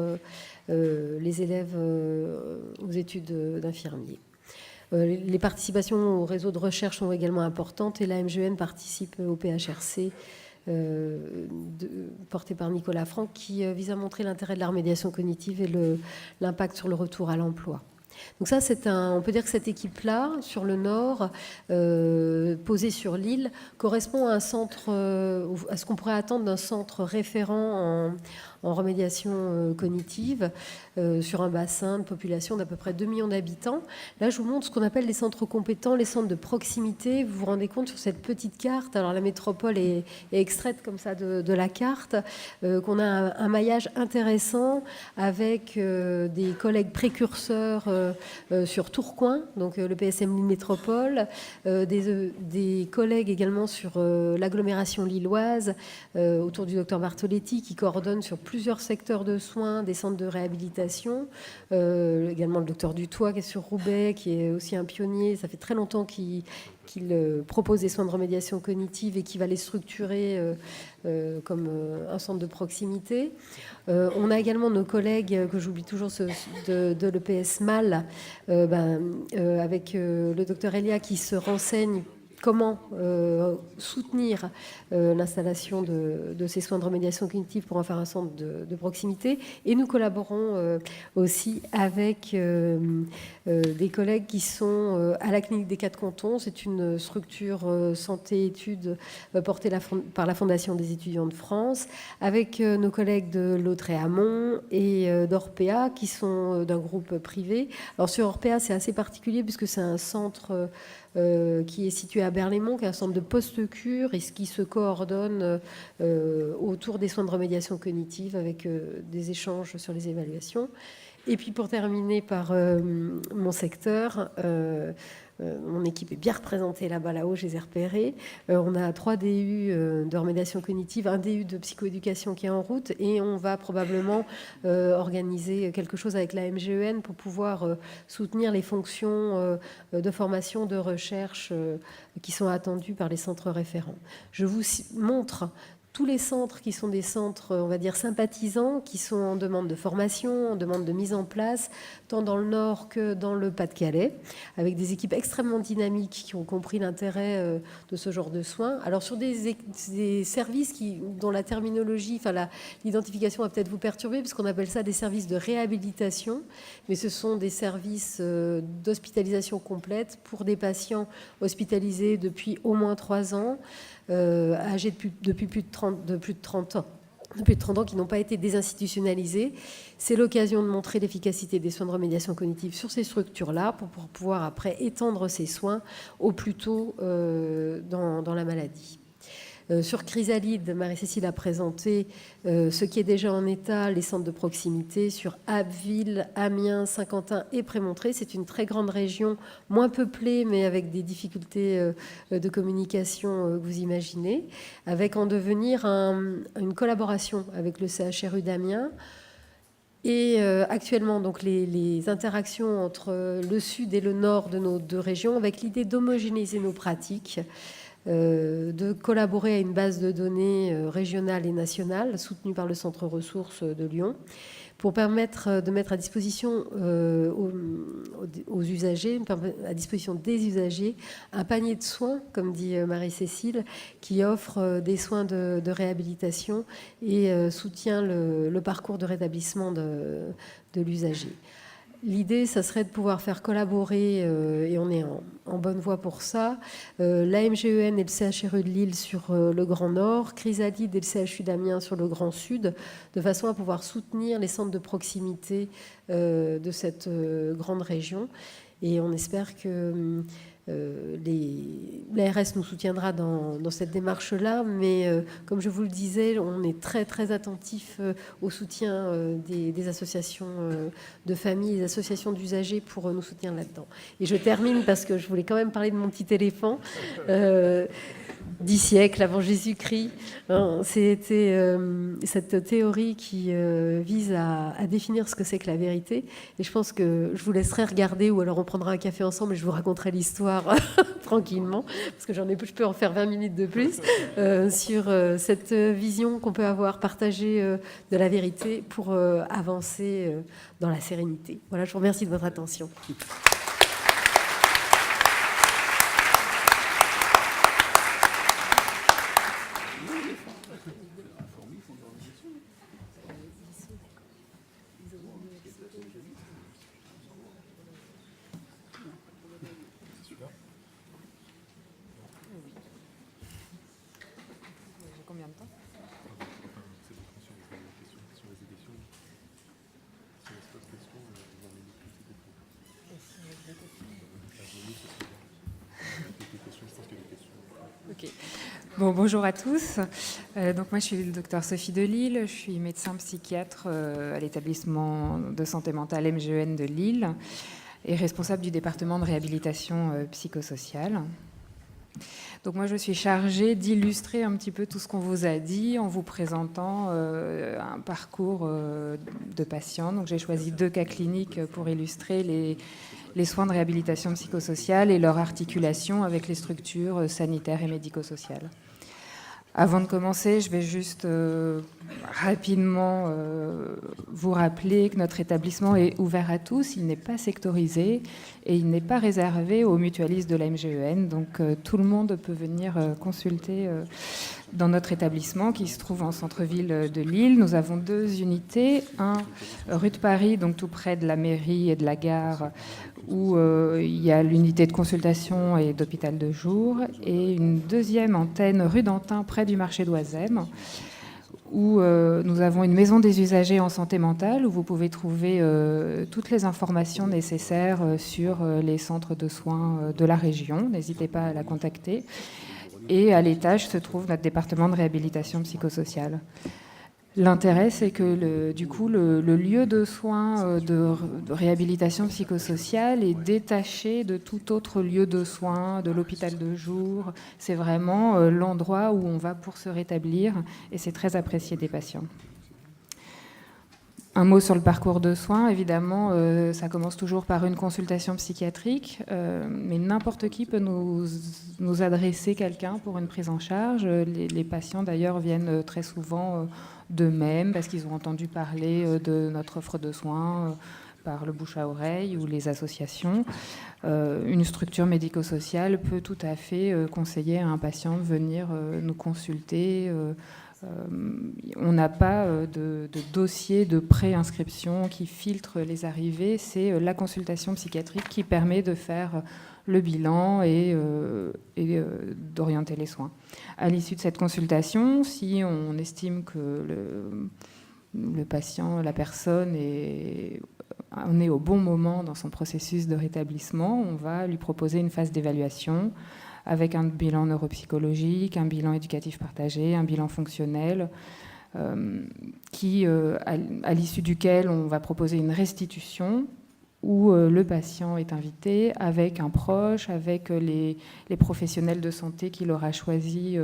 les élèves aux études d'infirmiers. Les participations au réseau de recherche sont également importantes et la MGN participe au PHRC porté par Nicolas Franck, qui vise à montrer l'intérêt de la remédiation cognitive et l'impact sur le retour à l'emploi. Donc ça, on peut dire que cette équipe-là, sur le Nord, posée sur l'île, correspond à un centre, à ce qu'on pourrait attendre d'un centre référent en remédiation cognitive sur un bassin de population d'à peu près 2 millions d'habitants. Là, je vous montre ce qu'on appelle les centres compétents, les centres de proximité. Vous vous rendez compte sur cette petite carte, alors la métropole est extraite comme ça de la carte, qu'on a un maillage intéressant avec des collègues précurseurs sur Tourcoing, donc le PSM Lille Métropole, des collègues également sur l'agglomération lilloise, autour du docteur Bartoletti, qui coordonne sur plusieurs secteurs de soins, des centres de réhabilitation, également le docteur Dutoit qui est sur Roubaix, qui est aussi un pionnier. Ça fait très longtemps qu'il propose des soins de remédiation cognitive et qui va les structurer comme un centre de proximité. On a également nos collègues, que j'oublie toujours, de l'EPS MAL, avec le docteur Elia qui se renseigne comment soutenir l'installation de ces soins de remédiation cognitive pour en faire un centre de proximité. Et nous collaborons aussi avec des collègues qui sont à la clinique des 4 cantons. C'est une structure santé-études portée par la Fondation des étudiants de France, avec nos collègues de Lautré-Amont et d'Orpea, qui sont d'un groupe privé. Alors sur Orpea, c'est assez particulier puisque c'est un centre qui est situé à Berlaymont, qui est un centre de post-cure et qui se coordonne autour des soins de remédiation cognitive avec des échanges sur les évaluations. Et puis pour terminer par mon secteur, mon équipe est bien représentée là-haut, je les ai repérés. On a 3 DU de remédiation cognitive, un DU de psychoéducation qui est en route et on va probablement organiser quelque chose avec la MGEN pour pouvoir soutenir les fonctions de formation, de recherche qui sont attendues par les centres référents. Je vous montre tous les centres qui sont des centres, on va dire, sympathisants, qui sont en demande de formation, en demande de mise en place, tant dans le Nord que dans le Pas-de-Calais, avec des équipes extrêmement dynamiques qui ont compris l'intérêt de ce genre de soins. Alors sur des services dont la terminologie, enfin l'identification va peut-être vous perturber, puisqu'on appelle ça des services de réhabilitation, mais ce sont des services d'hospitalisation complète pour des patients hospitalisés depuis au moins 3 ans, âgés depuis plus de 30 ans. Depuis 30 ans, qui n'ont pas été désinstitutionnalisés. C'est l'occasion de montrer l'efficacité des soins de remédiation cognitive sur ces structures-là pour pouvoir après étendre ces soins au plus tôt dans la maladie. Sur Chrysalide, Marie-Cécile a présenté ce qui est déjà en état, les centres de proximité sur Abbeville, Amiens, Saint-Quentin et Prémontré. C'est une très grande région, moins peuplée, mais avec des difficultés de communication que vous imaginez, avec en devenir une collaboration avec le CHRU d'Amiens. Et actuellement, donc, les interactions entre le sud et le nord de nos 2 régions, avec l'idée d'homogénéiser nos pratiques, de collaborer à une base de données régionale et nationale soutenue par le Centre Ressources de Lyon, pour permettre de mettre à disposition aux usagers, à disposition des usagers, un panier de soins, comme dit Marie-Cécile, qui offre des soins de réhabilitation et soutient le parcours de rétablissement de l'usager. L'idée, ça serait de pouvoir faire collaborer, et on est en bonne voie pour ça, l'AMGEN et le CHRU de Lille sur le Grand Nord, Chrysalide et le CHU d'Amiens sur le Grand Sud, de façon à pouvoir soutenir les centres de proximité de cette grande région. Et on espère que l'ARS nous soutiendra dans cette démarche-là, mais comme je vous le disais, on est très très attentif au soutien des associations de familles, des associations d'usagers pour nous soutenir là-dedans. Et je termine parce que je voulais quand même parler de mon petit éléphant. 10 siècles avant Jésus-Christ. C'était cette théorie qui vise à définir ce que c'est que la vérité. Et je pense que je vous laisserai regarder, ou alors on prendra un café ensemble et je vous raconterai l'histoire tranquillement, parce que je peux en faire 20 minutes de plus, sur cette vision qu'on peut avoir partagée de la vérité pour avancer dans la sérénité. Voilà, je vous remercie de votre attention. Bon, bonjour à tous. Donc moi, je suis le docteur Sophie Delille. Je suis médecin psychiatre à l'établissement de santé mentale MGEN de Lille et responsable du département de réhabilitation psychosociale. Donc moi, je suis chargée d'illustrer un petit peu tout ce qu'on vous a dit en vous présentant un parcours de patients. Donc j'ai choisi 2 cas cliniques pour illustrer les soins de réhabilitation psychosociale et leur articulation avec les structures sanitaires et médico-sociales. Avant de commencer, je vais juste rapidement vous rappeler que notre établissement est ouvert à tous, il n'est pas sectorisé et il n'est pas réservé aux mutualistes de la MGEN. Donc tout le monde peut venir consulter dans notre établissement qui se trouve en centre-ville de Lille. Nous avons 2 unités, un rue de Paris, donc tout près de la mairie et de la gare, où il y a l'unité de consultation et d'hôpital de jour, et une 2e antenne rue d'Antin, près du marché d'Oisem, où nous avons une maison des usagers en santé mentale, où vous pouvez trouver toutes les informations nécessaires sur les centres de soins de la région. N'hésitez pas à la contacter. Et à l'étage se trouve notre département de réhabilitation psychosociale. L'intérêt, c'est que le lieu de soins de réhabilitation psychosociale est détaché de tout autre lieu de soins, de l'hôpital de jour. C'est vraiment l'endroit où on va pour se rétablir et c'est très apprécié des patients. Un mot sur le parcours de soins, évidemment, ça commence toujours par une consultation psychiatrique, mais n'importe qui peut nous adresser quelqu'un pour une prise en charge. Les patients, d'ailleurs, viennent très souvent d'eux-mêmes parce qu'ils ont entendu parler de notre offre de soins par le bouche à oreille ou les associations. Une structure médico-sociale peut tout à fait conseiller à un patient de venir nous consulter. On n'a pas de dossier de pré-inscription qui filtre les arrivées. C'est la consultation psychiatrique qui permet de faire le bilan et d'orienter les soins. À l'issue de cette consultation, si on estime que le patient, la personne on est au bon moment dans son processus de rétablissement, on va lui proposer une phase d'évaluation avec un bilan neuropsychologique, un bilan éducatif partagé, un bilan fonctionnel, à l'issue duquel on va proposer une restitution où le patient est invité avec un proche, avec les professionnels de santé qu'il aura choisi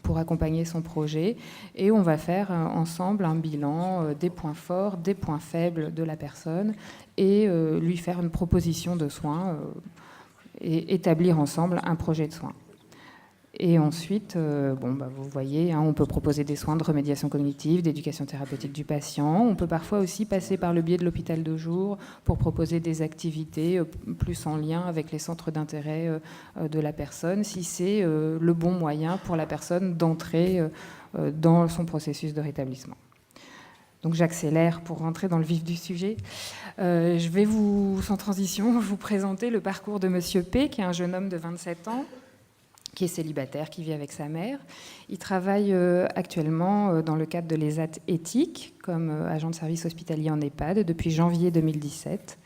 pour accompagner son projet. Et on va faire ensemble un bilan des points forts, des points faibles de la personne et lui faire une proposition de soins et établir ensemble un projet de soins. Et ensuite, vous voyez, on peut proposer des soins de remédiation cognitive, d'éducation thérapeutique du patient. On peut parfois aussi passer par le biais de l'hôpital de jour pour proposer des activités plus en lien avec les centres d'intérêt de la personne, si c'est le bon moyen pour la personne d'entrer dans son processus de rétablissement. Donc j'accélère pour rentrer dans le vif du sujet. Je vais sans transition, vous présenter le parcours de Monsieur P, qui est un jeune homme de 27 ans, qui est célibataire, qui vit avec sa mère. Il travaille actuellement dans le cadre de l'ESAT éthique, comme agent de service hospitalier en EHPAD, depuis janvier 2017.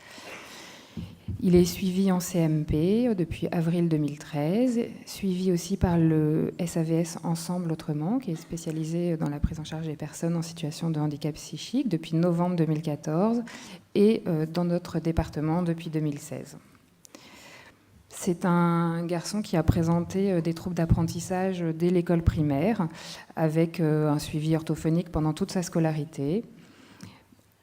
Il est suivi en CMP depuis avril 2013, suivi aussi par le SAVS Ensemble Autrement, qui est spécialisé dans la prise en charge des personnes en situation de handicap psychique depuis novembre 2014 et dans notre département depuis 2016. C'est un garçon qui a présenté des troubles d'apprentissage dès l'école primaire, avec un suivi orthophonique pendant toute sa scolarité.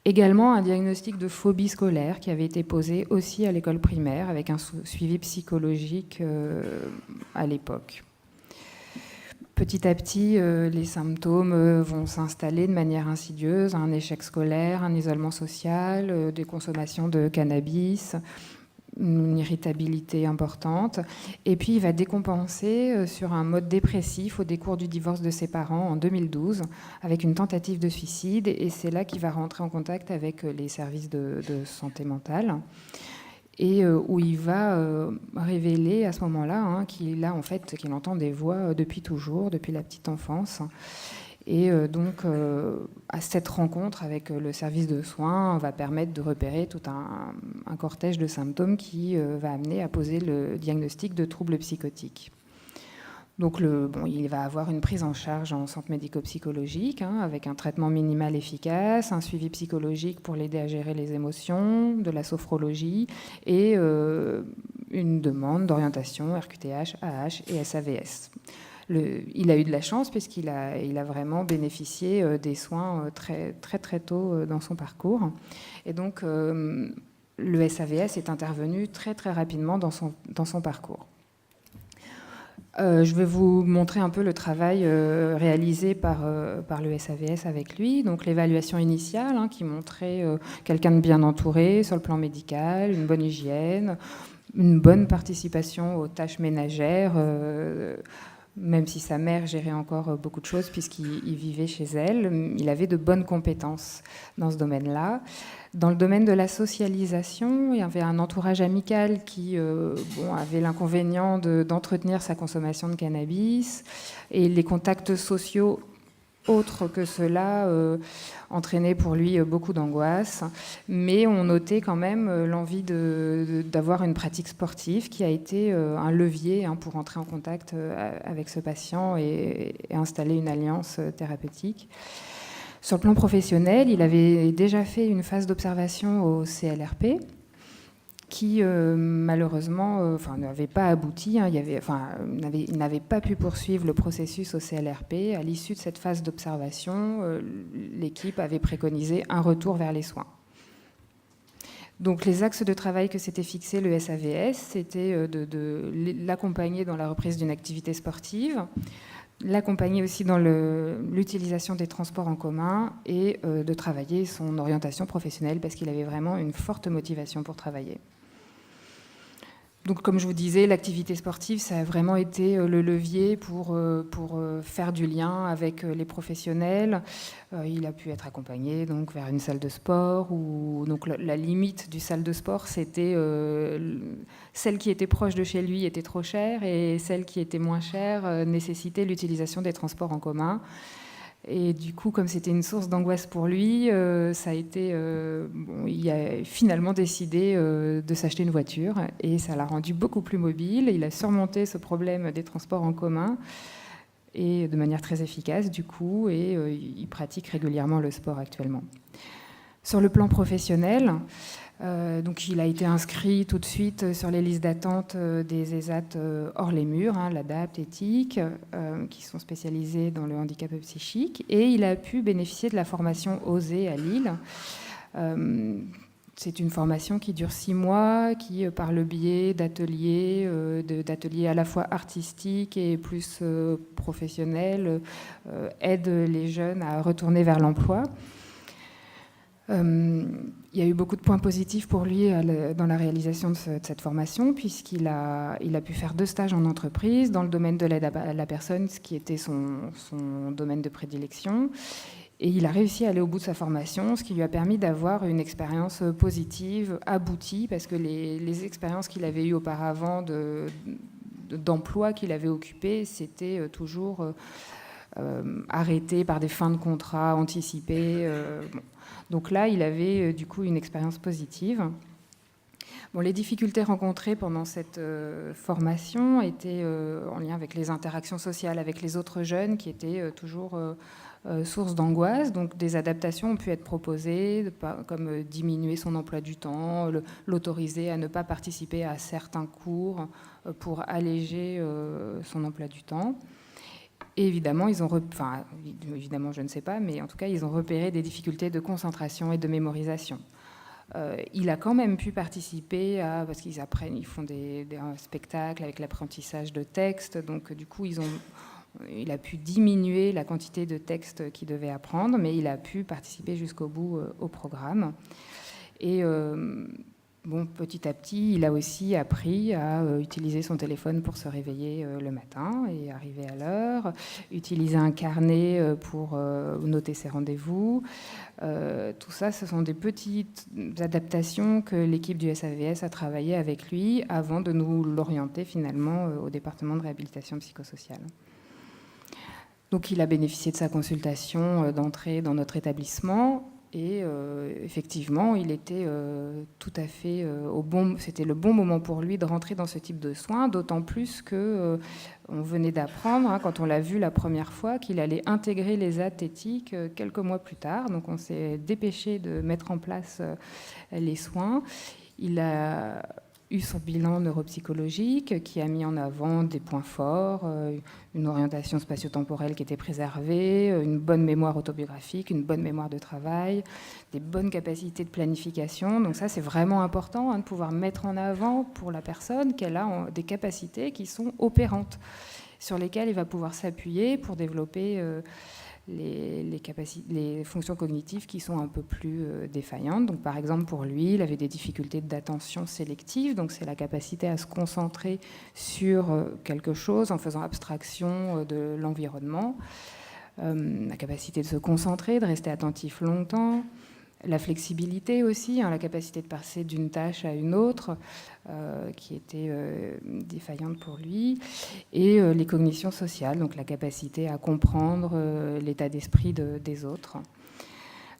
Également un diagnostic de phobie scolaire qui avait été posé aussi à l'école primaire, avec un suivi psychologique à l'époque. Petit à petit, les symptômes vont s'installer de manière insidieuse, un échec scolaire, un isolement social, des consommations de cannabis, une irritabilité importante, et puis il va décompenser sur un mode dépressif au décours du divorce de ses parents en 2012, avec une tentative de suicide, et c'est là qu'il va rentrer en contact avec les services de santé mentale, et où il va révéler à ce moment-là qu'il entend des voix depuis toujours, depuis la petite enfance. Et donc, à cette rencontre avec le service de soins, on va permettre de repérer tout un cortège de symptômes qui va amener à poser le diagnostic de troubles psychotiques. Donc, il va avoir une prise en charge en centre médico-psychologique, avec un traitement minimal efficace, un suivi psychologique pour l'aider à gérer les émotions, de la sophrologie et une demande d'orientation RQTH, AH et SAVS. Il a eu de la chance puisqu'il a vraiment bénéficié des soins très, très, très tôt dans son parcours. Et donc, le SAVS est intervenu très, très rapidement dans son parcours. Je vais vous montrer un peu le travail réalisé par le SAVS avec lui. Donc, l'évaluation initiale qui montrait quelqu'un de bien entouré sur le plan médical, une bonne hygiène, une bonne participation aux tâches ménagères, même si sa mère gérait encore beaucoup de choses puisqu'il vivait chez elle. Il avait de bonnes compétences dans ce domaine-là. Dans le domaine de la socialisation, il y avait un entourage amical qui avait l'inconvénient d'entretenir sa consommation de cannabis, et les contacts sociaux autres que cela entraînaient pour lui beaucoup d'angoisse, mais on notait quand même l'envie d'avoir une pratique sportive qui a été un levier pour entrer en contact avec ce patient et installer une alliance thérapeutique. Sur le plan professionnel, il avait déjà fait une phase d'observation au CLRP qui malheureusement n'avait pas abouti. Il n'avait pas pu poursuivre le processus au CLRP. À l'issue de cette phase d'observation, l'équipe avait préconisé un retour vers les soins. Donc les axes de travail que s'était fixé le SAVS, c'était de l'accompagner dans la reprise d'une activité sportive, l'accompagner aussi dans l'utilisation des transports en commun et de travailler son orientation professionnelle parce qu'il avait vraiment une forte motivation pour travailler. Donc, comme je vous disais, l'activité sportive, ça a vraiment été le levier pour faire du lien avec les professionnels. Il a pu être accompagné donc, vers une salle de sport. Donc, la limite du salle de sport, c'était celle qui était proche de chez lui était trop chère et celle qui était moins chère nécessitait l'utilisation des transports en commun. Et du coup, comme c'était une source d'angoisse pour lui, ça a été, il a finalement décidé de s'acheter une voiture et ça l'a rendu beaucoup plus mobile. Il a surmonté ce problème des transports en commun et de manière très efficace du coup, et il pratique régulièrement le sport actuellement. Sur le plan professionnel, donc il a été inscrit tout de suite sur les listes d'attente des ESAT hors les murs, l'ADAPT, éthique, qui sont spécialisés dans le handicap psychique, et il a pu bénéficier de la formation OSE à Lille, c'est une formation qui dure 6 mois, qui, par le biais d'ateliers à la fois artistiques et plus professionnels, aide les jeunes à retourner vers l'emploi. Il y a eu beaucoup de points positifs pour lui dans la réalisation de cette formation, puisqu'il a pu faire 2 stages en entreprise dans le domaine de l'aide à la personne, ce qui était son domaine de prédilection. Et il a réussi à aller au bout de sa formation, ce qui lui a permis d'avoir une expérience positive, aboutie, parce que les expériences qu'il avait eues auparavant d'emploi qu'il avait occupées, c'était toujours arrêté par des fins de contrat anticipées. Bon. Donc là, il avait du coup une expérience positive. Bon, les difficultés rencontrées pendant cette formation étaient en lien avec les interactions sociales avec les autres jeunes, qui étaient toujours source d'angoisse. Donc des adaptations ont pu être proposées, comme diminuer son emploi du temps, l'autoriser à ne pas participer à certains cours pour alléger son emploi du temps. Et évidemment, évidemment, je ne sais pas, mais en tout cas, ils ont repéré des difficultés de concentration et de mémorisation. Il a quand même pu participer parce qu'ils font des spectacles avec l'apprentissage de textes, donc du coup, il a pu diminuer la quantité de textes qu'il devait apprendre, mais il a pu participer jusqu'au bout au programme. Et bon, petit à petit, il a aussi appris à utiliser son téléphone pour se réveiller le matin et arriver à l'heure, utiliser un carnet pour noter ses rendez-vous. Tout ça, ce sont des petites adaptations que l'équipe du SAVS a travaillé avec lui avant de nous l'orienter finalement au département de réhabilitation psychosociale. Donc il a bénéficié de sa consultation d'entrée dans notre établissement. Et effectivement, il était tout à fait c'était le bon moment pour lui de rentrer dans ce type de soins, d'autant plus que on venait d'apprendre, quand on l'a vu la première fois, qu'il allait intégrer les aides éthiques quelques mois plus tard. Donc on s'est dépêché de mettre en place les soins. Il a eu son bilan neuropsychologique qui a mis en avant des points forts, une orientation spatio-temporelle qui était préservée, une bonne mémoire autobiographique, une bonne mémoire de travail, des bonnes capacités de planification. Donc ça, c'est vraiment important de pouvoir mettre en avant pour la personne qu'elle a des capacités qui sont opérantes, sur lesquelles il va pouvoir s'appuyer pour développer les fonctions cognitives qui sont un peu plus défaillantes. Donc, par exemple, pour lui, il avait des difficultés d'attention sélective, donc c'est la capacité à se concentrer sur quelque chose en faisant abstraction de l'environnement, la capacité de se concentrer, de rester attentif longtemps, la flexibilité aussi, la capacité de passer d'une tâche à une autre, qui était défaillante pour lui, et les cognitions sociales, donc la capacité à comprendre l'état d'esprit des autres.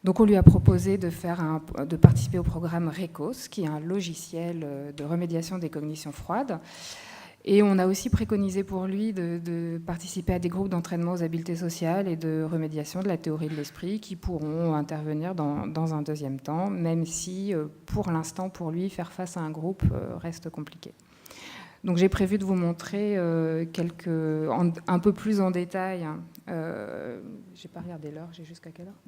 Donc on lui a proposé de participer au programme RECOS, qui est un logiciel de remédiation des cognitions froides. Et on a aussi préconisé pour lui de participer à des groupes d'entraînement aux habiletés sociales et de remédiation de la théorie de l'esprit qui pourront intervenir dans un deuxième temps, même si pour l'instant, pour lui, faire face à un groupe reste compliqué. Donc j'ai prévu de vous montrer un peu plus en détail. J'ai pas regardé l'heure, j'ai jusqu'à quelle heure ?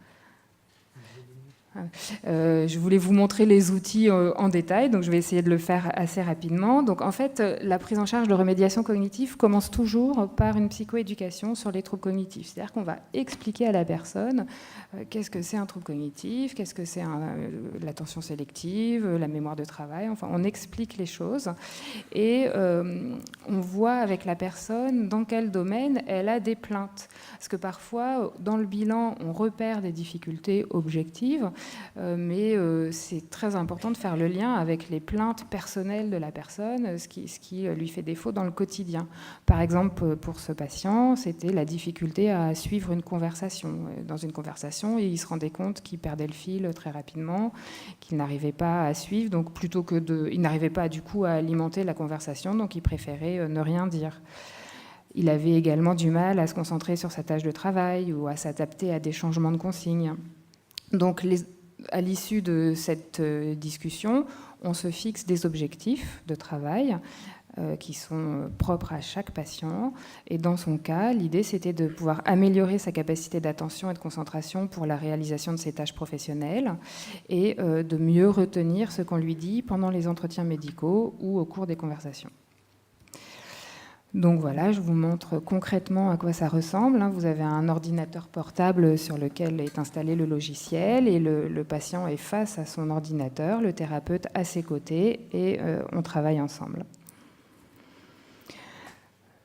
Je voulais vous montrer les outils en détail, donc je vais essayer de le faire assez rapidement. Donc en fait, la prise en charge de remédiation cognitive commence toujours par une psychoéducation sur les troubles cognitifs. C'est-à-dire qu'on va expliquer à la personne qu'est-ce que c'est un trouble cognitif, qu'est-ce que c'est l'attention sélective, la mémoire de travail. Enfin, on explique les choses et on voit avec la personne dans quel domaine elle a des plaintes. Parce que parfois, dans le bilan, on repère des difficultés objectives, mais c'est très important de faire le lien avec les plaintes personnelles de la personne, ce qui lui fait défaut dans le quotidien. Par exemple, pour ce patient, c'était la difficulté à suivre une conversation. Dans une conversation, il se rendait compte qu'il perdait le fil très rapidement, qu'il n'arrivait pas à suivre, donc il n'arrivait pas du coup à alimenter la conversation, donc il préférait ne rien dire. Il avait également du mal à se concentrer sur sa tâche de travail ou à s'adapter à des changements de consignes. Donc, à l'issue de cette discussion, on se fixe des objectifs de travail qui sont propres à chaque patient. Et dans son cas, l'idée, c'était de pouvoir améliorer sa capacité d'attention et de concentration pour la réalisation de ses tâches professionnelles et de mieux retenir ce qu'on lui dit pendant les entretiens médicaux ou au cours des conversations. Donc voilà, je vous montre concrètement à quoi ça ressemble. Vous avez un ordinateur portable sur lequel est installé le logiciel et le patient est face à son ordinateur, le thérapeute à ses côtés et on travaille ensemble.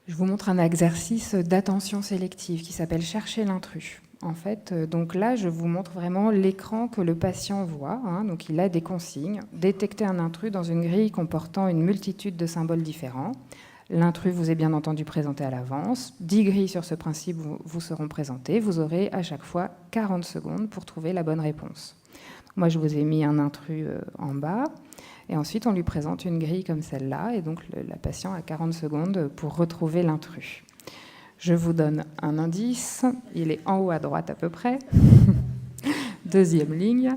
Je vous montre un exercice d'attention sélective qui s'appelle « Chercher l'intrus ». En fait, donc là, je vous montre vraiment l'écran que le patient voit. Donc il a des consignes. Détecter un intrus dans une grille comportant une multitude de symboles différents. L'intrus vous est bien entendu présenté à l'avance. 10 grilles sur ce principe vous seront présentées. Vous aurez à chaque fois 40 secondes pour trouver la bonne réponse. Moi, je vous ai mis un intrus en bas. Et ensuite, on lui présente une grille comme celle-là. Et donc, la patiente a 40 secondes pour retrouver l'intrus. Je vous donne un indice. Il est en haut à droite à peu près. Deuxième ligne.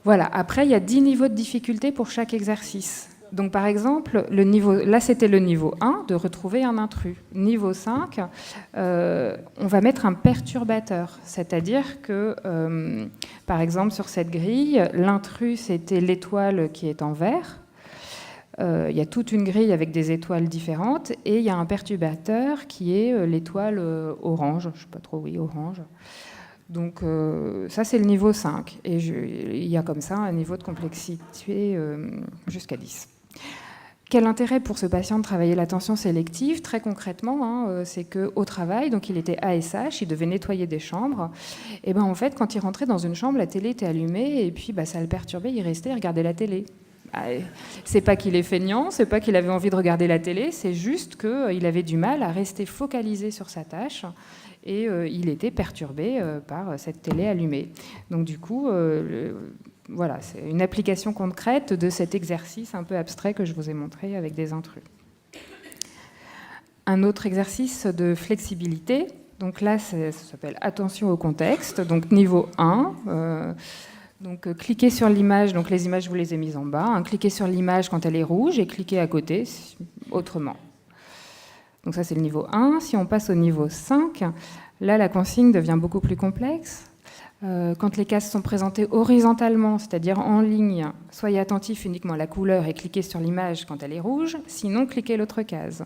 Voilà. Après, il y a 10 niveaux de difficulté pour chaque exercice. Donc, par exemple, là, c'était le niveau 1, de retrouver un intrus. Niveau 5, on va mettre un perturbateur. C'est-à-dire que, par exemple, sur cette grille, l'intrus, c'était l'étoile qui est en vert. Il y a toute une grille avec des étoiles différentes. Et il y a un perturbateur qui est l'étoile orange. Je ne sais pas trop, oui, orange. Donc ça, c'est le niveau 5. Et il y a comme ça un niveau de complexité jusqu'à 10. Quel intérêt pour ce patient de travailler l'attention sélective? Très concrètement, c'est qu'au travail, donc il était ASH, il devait nettoyer des chambres. Et ben en fait, quand il rentrait dans une chambre, la télé était allumée et puis ça le perturbait, il restait, il regardait la télé. C'est pas qu'il est feignant, c'est pas qu'il avait envie de regarder la télé, c'est juste qu'il avait du mal à rester focalisé sur sa tâche et il était perturbé par cette télé allumée. Donc du coup, voilà, c'est une application concrète de cet exercice un peu abstrait que je vous ai montré avec des intrus. Un autre exercice de flexibilité, donc là, ça s'appelle attention au contexte, donc niveau 1. Donc cliquez sur l'image, donc les images, je vous les ai mises en bas. Cliquez sur l'image quand elle est rouge et cliquez à côté autrement. Donc ça, c'est le niveau 1. Si on passe au niveau 5, là, la consigne devient beaucoup plus complexe. Quand les cases sont présentées horizontalement, c'est-à-dire en ligne, soyez attentif uniquement à la couleur et cliquez sur l'image quand elle est rouge, sinon cliquez l'autre case.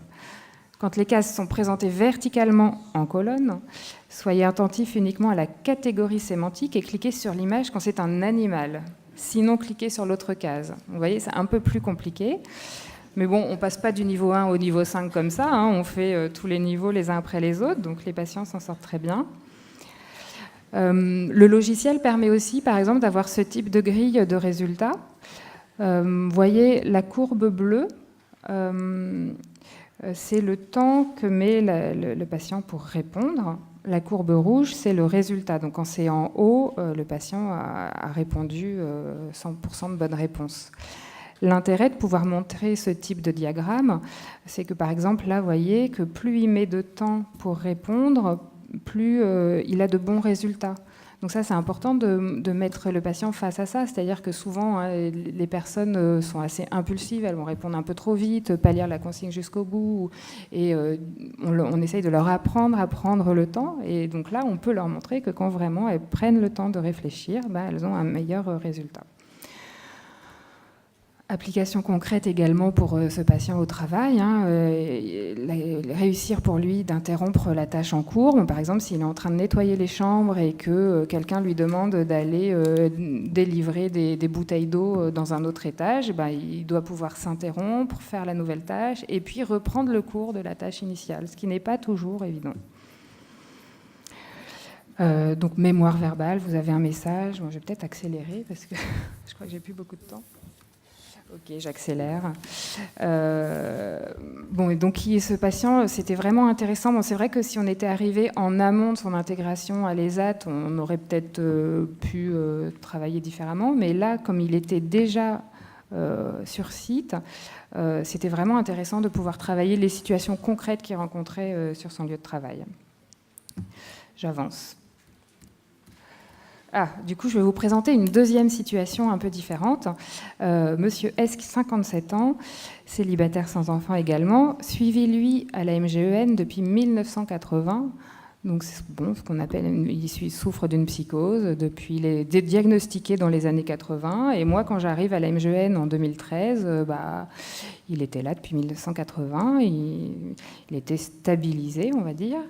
Quand les cases sont présentées verticalement en colonne, soyez attentif uniquement à la catégorie sémantique et cliquez sur l'image quand c'est un animal, sinon cliquez sur l'autre case. Vous voyez, c'est un peu plus compliqué. Mais bon, on ne passe pas du niveau 1 au niveau 5 comme ça, on fait tous les niveaux les uns après les autres, donc les patients s'en sortent très bien. Le logiciel permet aussi, par exemple, d'avoir ce type de grille de résultats. Vous voyez, la courbe bleue, c'est le temps que met le patient pour répondre. La courbe rouge, c'est le résultat. Donc quand c'est en haut, le patient a répondu 100% de bonnes réponses. L'intérêt de pouvoir montrer ce type de diagramme, c'est que, par exemple, là, vous voyez que plus il met de temps pour répondre, plus il a de bons résultats. Donc ça, c'est important de mettre le patient face à ça. C'est-à-dire que souvent, les personnes sont assez impulsives, elles vont répondre un peu trop vite, pas lire la consigne jusqu'au bout. Et on essaye de leur apprendre à prendre le temps. Et donc là, on peut leur montrer que quand vraiment elles prennent le temps de réfléchir, elles ont un meilleur résultat. Application concrète également pour ce patient au travail, réussir pour lui d'interrompre la tâche en cours. Par exemple, s'il est en train de nettoyer les chambres et que quelqu'un lui demande d'aller délivrer des bouteilles d'eau dans un autre étage, il doit pouvoir s'interrompre, faire la nouvelle tâche et puis reprendre le cours de la tâche initiale, ce qui n'est pas toujours évident. Donc mémoire verbale, vous avez un message. Bon, je vais peut-être accélérer parce que je crois que j'ai plus beaucoup de temps. Ok, j'accélère. Et donc ce patient, c'était vraiment intéressant. Bon, c'est vrai que si on était arrivé en amont de son intégration à l'ESAT, on aurait peut-être pu travailler différemment. Mais là, comme il était déjà sur site, c'était vraiment intéressant de pouvoir travailler les situations concrètes qu'il rencontrait sur son lieu de travail. J'avance. Du coup, je vais vous présenter une deuxième situation un peu différente. Monsieur S, 57 ans, célibataire sans enfant également, suivi, lui, à la MGEN depuis 1980. Donc, c'est ce qu'on appelle, il souffre d'une psychose, diagnostiqué dans les années 80. Et moi, quand j'arrive à la MGEN en 2013, il était là depuis 1980. Il était stabilisé, on va dire.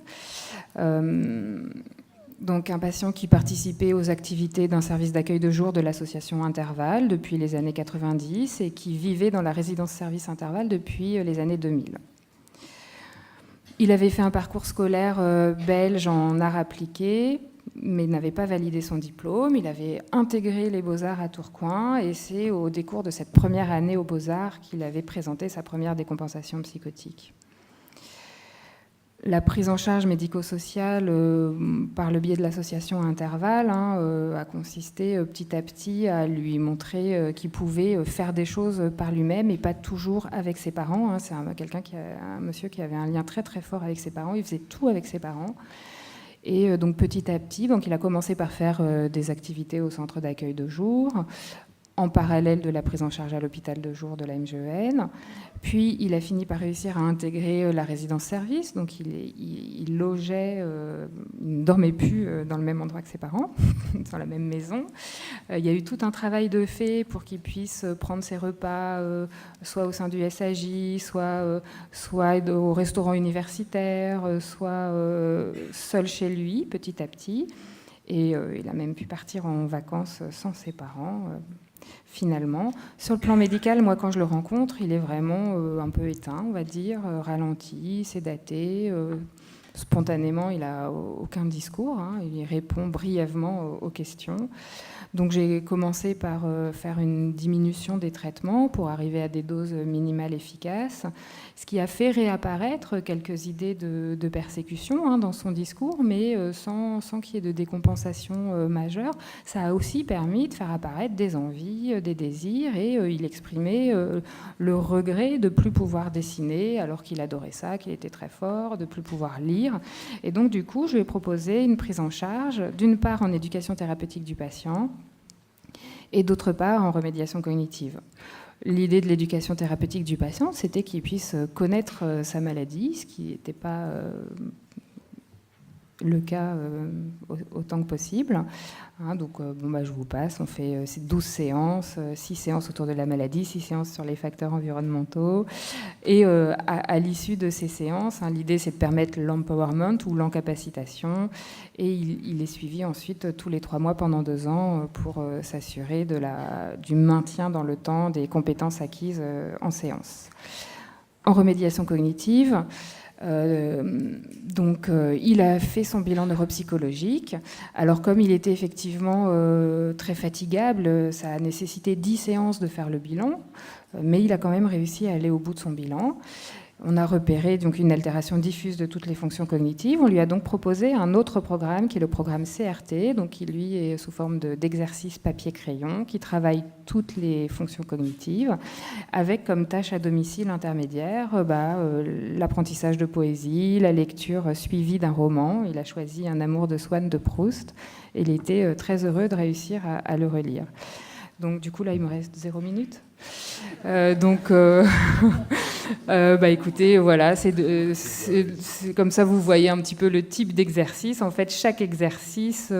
Donc un patient qui participait aux activités d'un service d'accueil de jour de l'association Interval depuis les années 90 et qui vivait dans la résidence-service Interval depuis les années 2000. Il avait fait un parcours scolaire belge en arts appliqués, mais n'avait pas validé son diplôme. Il avait intégré les Beaux-Arts à Tourcoing et c'est au décours de cette première année aux Beaux-Arts qu'il avait présenté sa première décompensation psychotique. La prise en charge médico-sociale par le biais de l'association Interval a consisté petit à petit à lui montrer qu'il pouvait faire des choses par lui-même et pas toujours avec ses parents. C'est un monsieur qui avait un lien très très fort avec ses parents. Il faisait tout avec ses parents. Et donc petit à petit, il a commencé par faire des activités au centre d'accueil de jour, en parallèle de la prise en charge à l'hôpital de jour de la MGEN. Puis, il a fini par réussir à intégrer la résidence-service. Donc, il logeait, il ne dormait plus dans le même endroit que ses parents, dans la même maison. Il y a eu tout un travail de fait pour qu'il puisse prendre ses repas, soit au sein du SAJ, soit au restaurant universitaire, soit seul chez lui, petit à petit. Et il a même pu partir en vacances sans ses parents. Finalement, sur le plan médical, moi, quand je le rencontre, il est vraiment un peu éteint, on va dire, ralenti, sédaté. Spontanément, il n'a aucun discours. Il répond brièvement aux questions. Donc, j'ai commencé par faire une diminution des traitements pour arriver à des doses minimales efficaces, ce qui a fait réapparaître quelques idées de persécution dans son discours, mais sans qu'il y ait de décompensation majeure. Ça a aussi permis de faire apparaître des envies, des désirs, et il exprimait le regret de ne plus pouvoir dessiner, alors qu'il adorait ça, qu'il était très fort, de ne plus pouvoir lire. Et donc, du coup, je lui ai proposé une prise en charge, d'une part en éducation thérapeutique du patient, et d'autre part en remédiation cognitive. L'idée de l'éducation thérapeutique du patient, c'était qu'il puisse connaître sa maladie, ce qui n'était pas le cas autant que possible. Donc, je vous passe, on fait 12 séances, 6 séances autour de la maladie, 6 séances sur les facteurs environnementaux. Et à l'issue de ces séances, l'idée, c'est de permettre l'empowerment ou l'encapacitation. Et il est suivi ensuite tous les 3 mois pendant 2 ans pour s'assurer du maintien dans le temps des compétences acquises en séance. En remédiation cognitive, il a fait son bilan neuropsychologique. Alors, comme il était effectivement très fatigable, ça a nécessité 10 séances de faire le bilan, mais il a quand même réussi à aller au bout de son bilan. On a repéré donc une altération diffuse de toutes les fonctions cognitives. On lui a donc proposé un autre programme qui est le programme CRT, donc qui lui est sous forme d'exercice papier-crayon, qui travaille toutes les fonctions cognitives, avec comme tâche à domicile intermédiaire l'apprentissage de poésie, la lecture suivie d'un roman. Il a choisi Un amour de Swann de Proust et il était très heureux de réussir à le relire. Donc du coup là il me reste 0 minute. Écoutez, voilà, c'est comme ça vous voyez un petit peu le type d'exercice. En fait, chaque exercice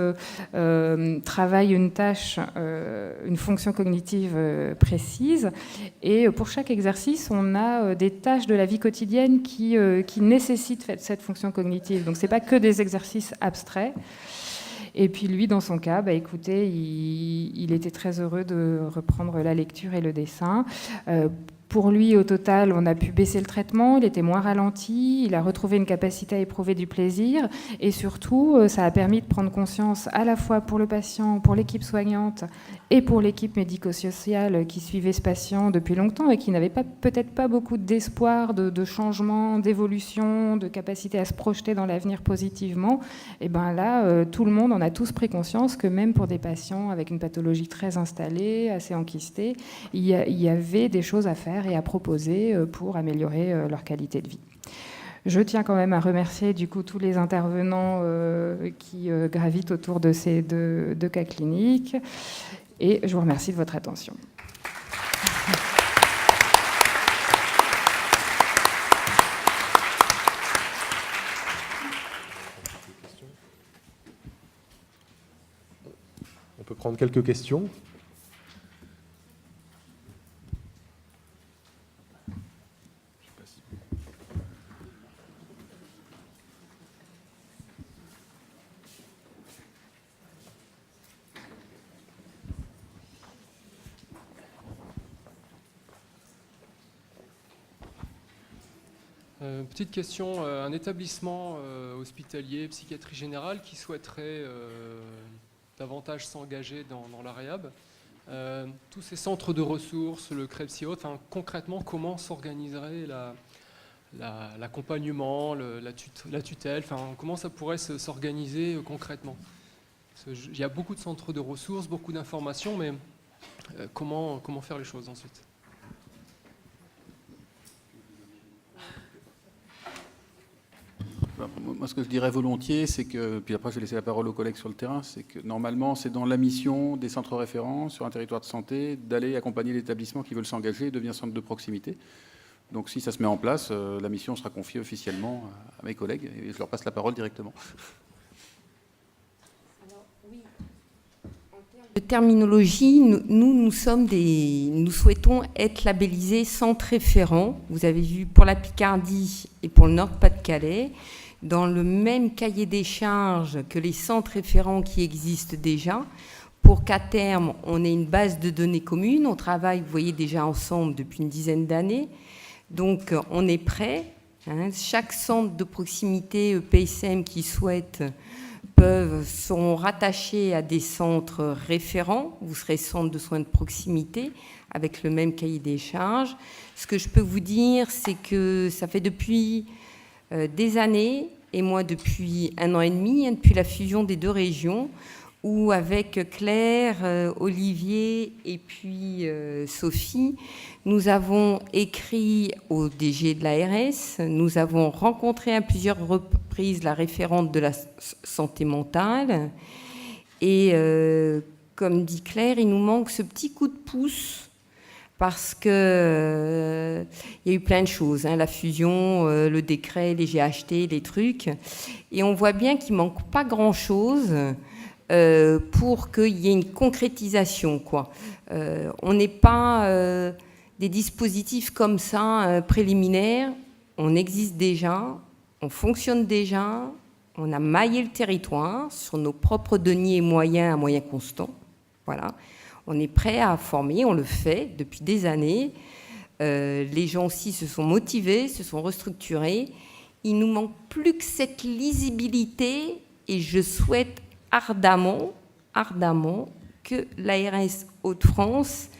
travaille une tâche, une fonction cognitive précise. Et pour chaque exercice, on a des tâches de la vie quotidienne qui nécessitent cette fonction cognitive. Donc, c'est pas que des exercices abstraits. Et puis lui, dans son cas, écoutez, il était très heureux de reprendre la lecture et le dessin. Pour lui, au total, on a pu baisser le traitement, il était moins ralenti, il a retrouvé une capacité à éprouver du plaisir et surtout, ça a permis de prendre conscience à la fois pour le patient, pour l'équipe soignante et pour l'équipe médico-sociale qui suivait ce patient depuis longtemps et qui n'avait peut-être pas beaucoup d'espoir, de changement, d'évolution, de capacité à se projeter dans l'avenir positivement. Et bien là, tout le monde, on a tous pris conscience que même pour des patients avec une pathologie très installée, assez enquistée, il y avait des choses à faire et à proposer pour améliorer leur qualité de vie. Je tiens quand même à remercier du coup tous les intervenants qui gravitent autour de ces deux cas cliniques. Et je vous remercie de votre attention. On peut prendre quelques questions. Petite question, un établissement hospitalier, psychiatrie générale, qui souhaiterait davantage s'engager dans la réhab, tous ces centres de ressources, le CREPSI et autres, concrètement, comment s'organiserait l'accompagnement, la tutelle, comment ça pourrait s'organiser concrètement? Il y a beaucoup de centres de ressources, beaucoup d'informations, mais comment faire les choses ensuite? Moi, ce que je dirais volontiers, c'est que, puis après je vais laisser la parole aux collègues sur le terrain, c'est que normalement, c'est dans la mission des centres référents sur un territoire de santé d'aller accompagner l'établissement qui veulent s'engager et devenir centre de proximité. Donc si ça se met en place, la mission sera confiée officiellement à mes collègues et je leur passe la parole directement. Alors, oui. En termes de terminologie, nous souhaitons être labellisés centres référents. Vous avez vu pour la Picardie et pour le Nord-Pas-de-Calais, dans le même cahier des charges que les centres référents qui existent déjà, pour qu'à terme, on ait une base de données commune. On travaille, vous voyez, déjà ensemble depuis une dizaine d'années. Donc, on est prêt. Chaque centre de proximité PSM qui souhaite seront rattachés à des centres référents. Vous serez centre de soins de proximité avec le même cahier des charges. Ce que je peux vous dire, c'est que ça fait depuis des années, et moi depuis 1 an et demi, depuis la fusion des 2 régions, où avec Claire, Olivier et puis Sophie, nous avons écrit au DG de l'ARS, nous avons rencontré à plusieurs reprises la référente de la santé mentale, et comme dit Claire, il nous manque ce petit coup de pouce, parce que il y a eu plein de choses, la fusion, le décret, les GHT, les trucs, et on voit bien qu'il manque pas grand-chose pour qu'il y ait une concrétisation, quoi. On n'est pas des dispositifs comme ça préliminaires. On existe déjà, on fonctionne déjà, on a maillé le territoire sur nos propres deniers et moyens à moyens constants. Voilà. On est prêt à former, on le fait depuis des années. Les gens aussi se sont motivés, se sont restructurés. Il nous manque plus que cette lisibilité et je souhaite ardemment que l'ARS Hauts-de-France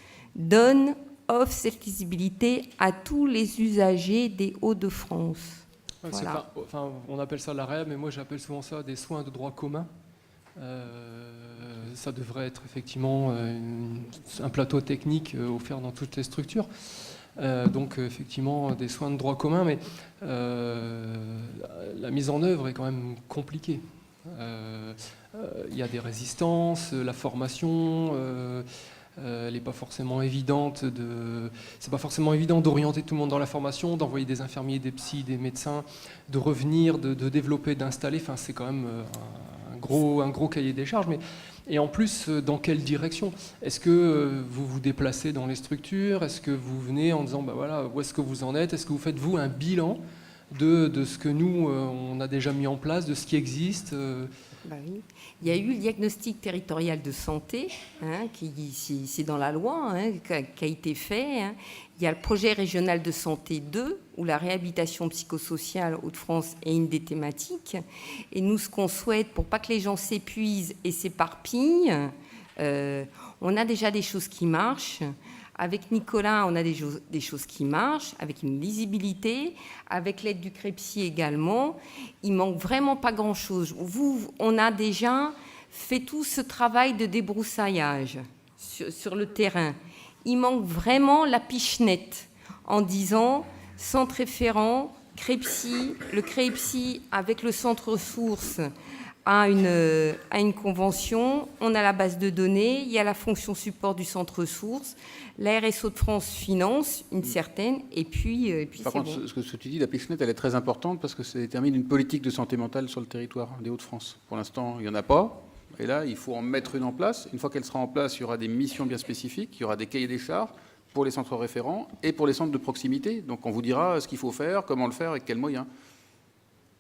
offre cette lisibilité à tous les usagers des Hauts-de-France. Ouais, voilà. On appelle ça la réhab, mais moi j'appelle souvent ça des soins de droit commun. Ça devrait être effectivement un plateau technique offert dans toutes les structures. Donc effectivement des soins de droit commun, mais la mise en œuvre est quand même compliquée. Il y a des résistances, la formation, elle n'est pas forcément évidente. C'est pas forcément évident d'orienter tout le monde dans la formation, d'envoyer des infirmiers, des psys, des médecins, de revenir, de développer, d'installer. Enfin, c'est quand même un gros cahier des charges. Et en plus, dans quelle direction? Est-ce que vous vous déplacez dans les structures? Est-ce que vous venez en disant, voilà, où est-ce que vous en êtes? Est-ce que vous faites, vous, un bilan de ce que nous, on a déjà mis en place, de ce qui existe? Oui. Il y a eu le diagnostic territorial de santé, qui c'est dans la loi, qui a été fait. Il y a le projet régional de santé 2, où la réhabilitation psychosociale Hauts-de-France est une des thématiques. Et nous, ce qu'on souhaite, pour pas que les gens s'épuisent et s'éparpillent, on a déjà des choses qui marchent. Avec Nicolas, on a des choses qui marchent, avec une lisibilité, avec l'aide du CREPSI également. Il manque vraiment pas grand-chose. On a déjà fait tout ce travail de débroussaillage sur le terrain. Il manque vraiment la pichenette en disant centre référent, le CREPSI, avec le centre ressources, a une convention. On a la base de données, il y a la fonction support du centre ressources. La RSO de France finance une certaine, et puis Par contre, bon. ce que tu dis, la PICHNET, elle est très importante parce que ça détermine une politique de santé mentale sur le territoire des Hauts-de-France. Pour l'instant, il n'y en a pas. Et là, il faut en mettre une en place. Une fois qu'elle sera en place, il y aura des missions bien spécifiques, il y aura des cahiers des charges pour les centres référents et pour les centres de proximité. Donc on vous dira ce qu'il faut faire, comment le faire, avec quels moyens.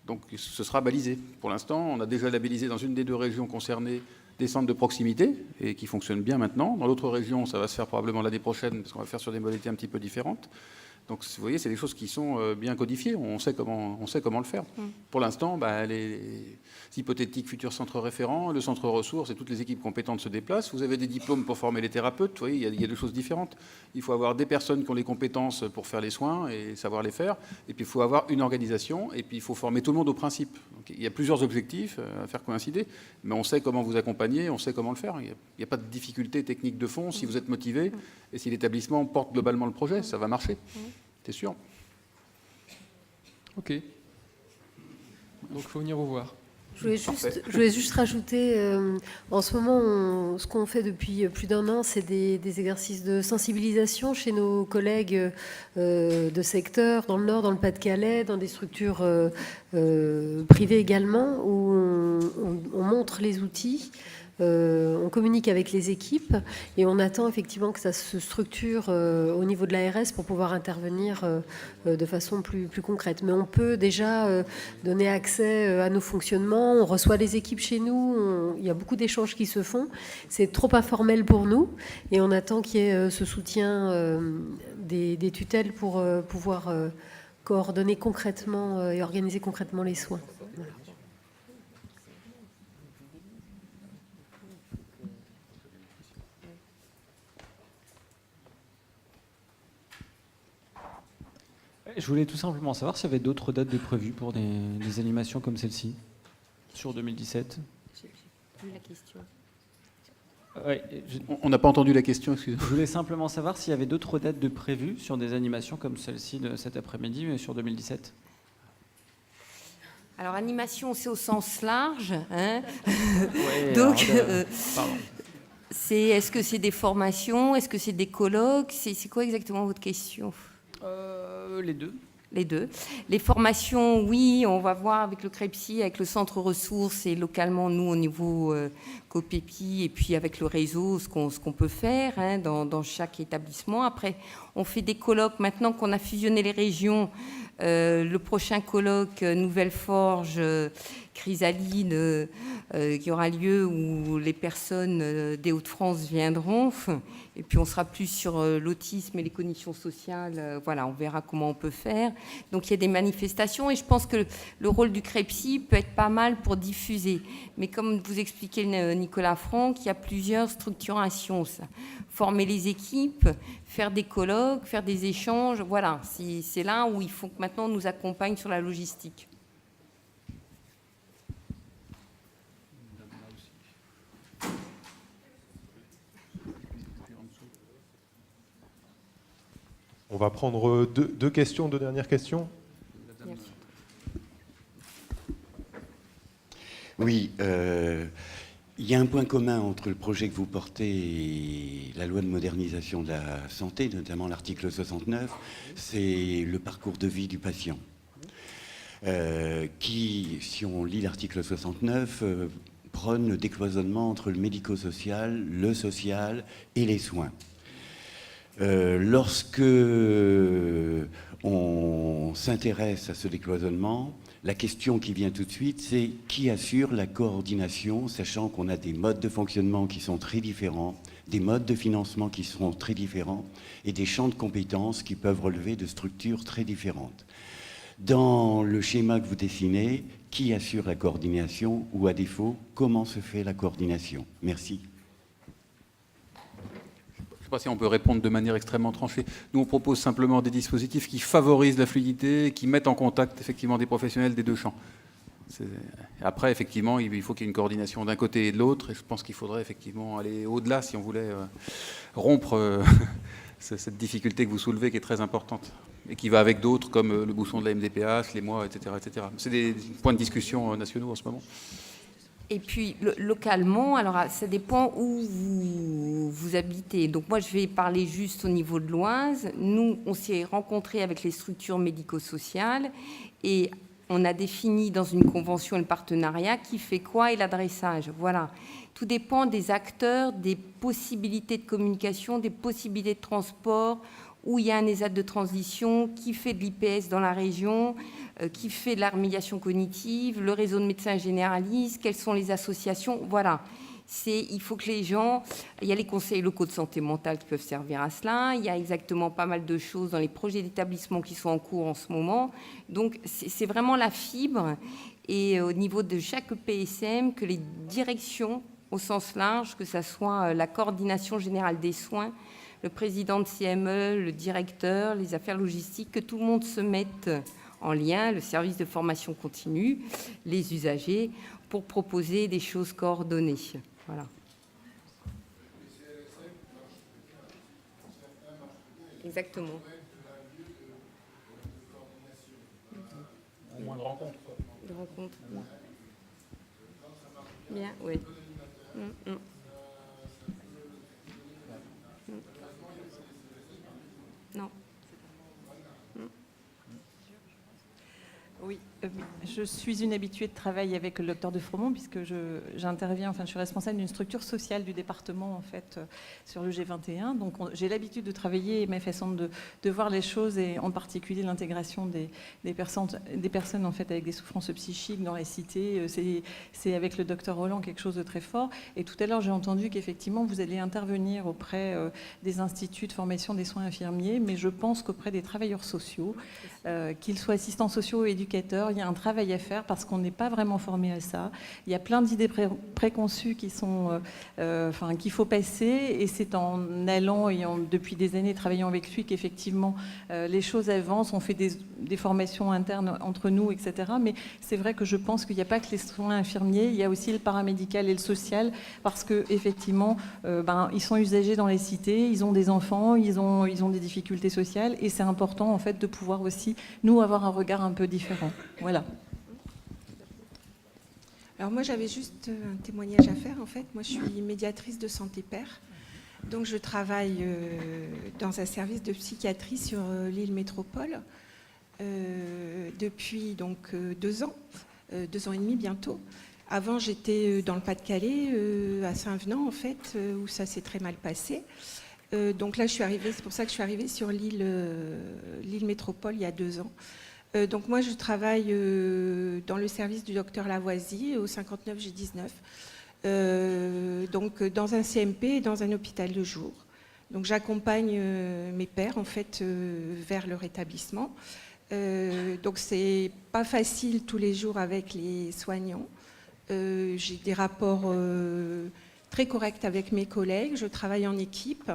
Donc ce sera balisé. Pour l'instant, on a déjà labellisé dans une des 2 régions concernées des centres de proximité et qui fonctionnent bien maintenant. Dans l'autre région, ça va se faire probablement l'année prochaine parce qu'on va faire sur des modalités un petit peu différentes. Donc vous voyez, c'est des choses qui sont bien codifiées. On sait comment le faire. Pour l'instant, les hypothétiques futurs centres référents, le centre ressources et toutes les équipes compétentes se déplacent. Vous avez des diplômes pour former les thérapeutes. Vous voyez, il y a 2 choses différentes. Il faut avoir des personnes qui ont les compétences pour faire les soins et savoir les faire. Et puis il faut avoir une organisation. Et puis il faut former tout le monde au principe. Donc, il y a plusieurs objectifs à faire coïncider. Mais on sait comment vous accompagner, on sait comment le faire. Il n'y a pas de difficulté technique de fond. Si vous êtes motivé et si l'établissement porte globalement le projet, ça va marcher. T'es sûr? Ok. Donc il faut venir vous voir. Je voulais juste rajouter, en ce moment, ce qu'on fait depuis plus d'1 an, c'est des exercices de sensibilisation chez nos collègues de secteur, dans le Nord, dans le Pas-de-Calais, dans des structures privées également, où on montre les outils. On communique avec les équipes et on attend effectivement que ça se structure au niveau de l'ARS pour pouvoir intervenir de façon plus concrète. Mais on peut déjà donner accès à nos fonctionnements. On reçoit les équipes chez nous. Il y a beaucoup d'échanges qui se font. C'est trop informel pour nous et on attend qu'il y ait ce soutien des tutelles pour pouvoir coordonner concrètement et organiser concrètement les soins. Voilà. Je voulais tout simplement savoir s'il y avait d'autres dates de prévues pour des animations comme celle-ci, sur 2017. J'ai plus la question. Ouais, On n'a pas entendu la question, excusez-moi. je voulais simplement savoir s'il y avait d'autres dates de prévues sur des animations comme celle-ci de cet après-midi, mais sur 2017. Alors, animation, c'est au sens large. Hein. Ouais, Donc, pardon. est-ce que c'est des formations? Est-ce que c'est des colloques? C'est quoi exactement votre question? Les deux. Les deux. Les formations, oui, on va voir avec le CREPSI, avec le centre ressources et localement, nous, au niveau COPEPI, et puis avec le réseau, ce qu'on peut faire dans chaque établissement. Après, on fait des colloques. Maintenant qu'on a fusionné les régions, le prochain colloque Nouvelle-Forge, Chrysalide, qui aura lieu où les personnes des Hauts-de-France viendront. Et puis on sera plus sur l'autisme et les conditions sociales. Voilà, on verra comment on peut faire. Donc il y a des manifestations et je pense que le rôle du CREPSI peut être pas mal pour diffuser. Mais comme vous expliquez Nicolas Franck, il y a plusieurs structurations. Ça. Former les équipes, faire des colloques, faire des échanges. Voilà, c'est là où il faut que maintenant on nous accompagne sur la logistique. On va prendre deux questions, 2 dernières questions. Merci. Oui, il y a un point commun entre le projet que vous portez et la loi de modernisation de la santé, notamment l'article 69, c'est le parcours de vie du patient. Qui, si on lit l'article 69, prône le décloisonnement entre le médico-social, le social et les soins. Lorsque on s'intéresse à ce décloisonnement, la question qui vient tout de suite, c'est qui assure la coordination, sachant qu'on a des modes de fonctionnement qui sont très différents, des modes de financement qui sont très différents et des champs de compétences qui peuvent relever de structures très différentes. Dans le schéma que vous dessinez, qui assure la coordination ou à défaut, comment se fait la coordination? Merci. Je ne sais pas si on peut répondre de manière extrêmement tranchée. Nous, on propose simplement des dispositifs qui favorisent la fluidité, qui mettent en contact effectivement des professionnels des deux champs. Après, effectivement, il faut qu'il y ait une coordination d'un côté et de l'autre, et je pense qu'il faudrait effectivement aller au-delà si on voulait rompre cette difficulté que vous soulevez qui est très importante et qui va avec d'autres comme le bousson de la MDPH, les mois, etc. etc. C'est des points de discussion nationaux en ce moment. Et puis, localement, alors ça dépend où vous habitez. Donc moi, je vais parler juste au niveau de l'Oise. Nous, on s'est rencontrés avec les structures médico-sociales et on a défini dans une convention le partenariat qui fait quoi et l'adressage. Voilà. Tout dépend des acteurs, des possibilités de communication, des possibilités de transport, où il y a un ESAT de transition, qui fait de l'IPS dans la région, qui fait de la remédiation cognitive, le réseau de médecins généralistes, quelles sont les associations. Voilà. Il faut que les gens... Il y a les conseils locaux de santé mentale qui peuvent servir à cela. Il y a exactement pas mal de choses dans les projets d'établissement qui sont en cours en ce moment. Donc, c'est vraiment la fibre. Et au niveau de chaque PSM, que les directions, au sens large, que ce soit la coordination générale des soins, le président de CME, le directeur, les affaires logistiques, que tout le monde se mette en lien, le service de formation continue, les usagers, pour proposer des choses coordonnées. Voilà. Exactement. Au moins de rencontres. De rencontres. Bien, oui. Non. Oui, je suis une habituée de travailler avec le docteur de Fromont puisque j'interviens, enfin je suis responsable d'une structure sociale du département en fait sur le G21. Donc j'ai l'habitude de travailler ma façon de voir les choses et en particulier l'intégration des personnes en fait avec des souffrances psychiques dans les cités. C'est avec le docteur Roland quelque chose de très fort. Et tout à l'heure j'ai entendu qu'effectivement vous allez intervenir auprès des instituts de formation des soins infirmiers, mais je pense qu'auprès des travailleurs sociaux, qu'ils soient assistants sociaux ou éducateurs, il y a un travail à faire parce qu'on n'est pas vraiment formé à ça. Il y a plein d'idées préconçues qui sont, qu'il faut passer, et c'est en allant et depuis des années travaillant avec lui qu'effectivement les choses avancent. On fait des formations internes entre nous, etc. Mais c'est vrai que je pense qu'il n'y a pas que les soins infirmiers, il y a aussi le paramédical et le social, parce que effectivement, ils sont usagers dans les cités, ils ont des enfants, ils ont des difficultés sociales, et c'est important en fait de pouvoir aussi nous avoir un regard un peu différent. Voilà. Alors moi j'avais juste un témoignage à faire en fait. Moi je suis médiatrice de santé père. Donc je travaille dans un service de psychiatrie sur l'île Métropole depuis donc 2 ans, 2 ans et demi bientôt. Avant j'étais dans le Pas-de-Calais, à Saint-Venant en fait, où ça s'est très mal passé. Donc là c'est pour ça que je suis arrivée sur l'île Métropole il y a 2 ans. Donc moi je travaille dans le service du docteur Lavoisier au 59 G19, donc dans un CMP et dans un hôpital de jour. Donc j'accompagne mes pairs en fait vers leur établissement. Donc c'est pas facile tous les jours avec les soignants. J'ai des rapports très corrects avec mes collègues. Je travaille en équipe.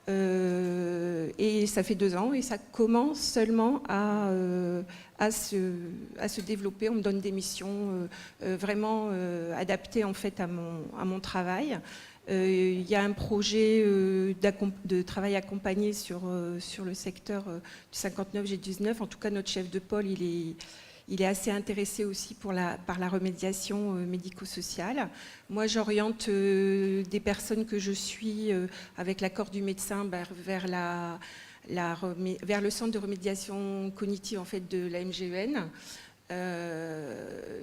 Et ça fait 2 ans et ça commence seulement à se développer. On me donne des missions vraiment adaptées en fait à mon travail. Il y a un projet de travail accompagné sur le secteur du 59 G19. En tout cas, notre chef de pôle, il est assez intéressé aussi par la remédiation médico-sociale. Moi, j'oriente des personnes que je suis avec l'accord du médecin vers le centre de remédiation cognitive en fait, de la MGEN.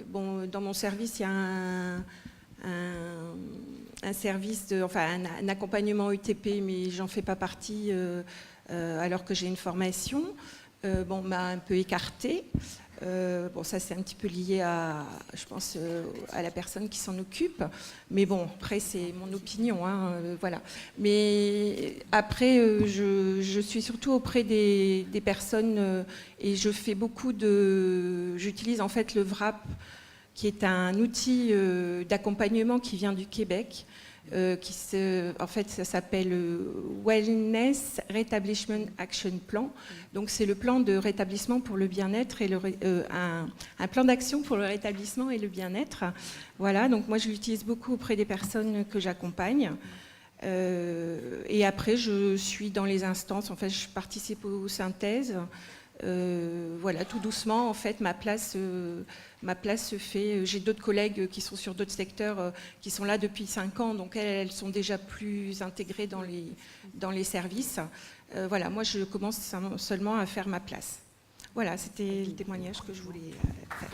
Dans mon service, il y a un service, un accompagnement UTP, mais j'en fais pas partie alors que j'ai une formation. M'a un peu écartée. Ça c'est un petit peu lié je pense, à la personne qui s'en occupe. Mais bon, après c'est mon opinion, voilà. Mais après, je suis surtout auprès des personnes et je fais j'utilise en fait le VRAP, qui est un outil d'accompagnement qui vient du Québec. En fait, ça s'appelle Wellness Rétablissement Action Plan. Donc, c'est le plan de rétablissement pour le bien-être et un plan d'action pour le rétablissement et le bien-être. Voilà. Donc, moi, je l'utilise beaucoup auprès des personnes que j'accompagne. Et après, je suis dans les instances. En fait, je participe aux synthèses. Voilà, tout doucement, en fait, ma place se fait. J'ai d'autres collègues qui sont sur d'autres secteurs, qui sont là depuis 5 ans, donc elles sont déjà plus intégrées dans les services. Voilà, moi, je commence seulement à faire ma place. Voilà, c'était le témoignage que je voulais faire.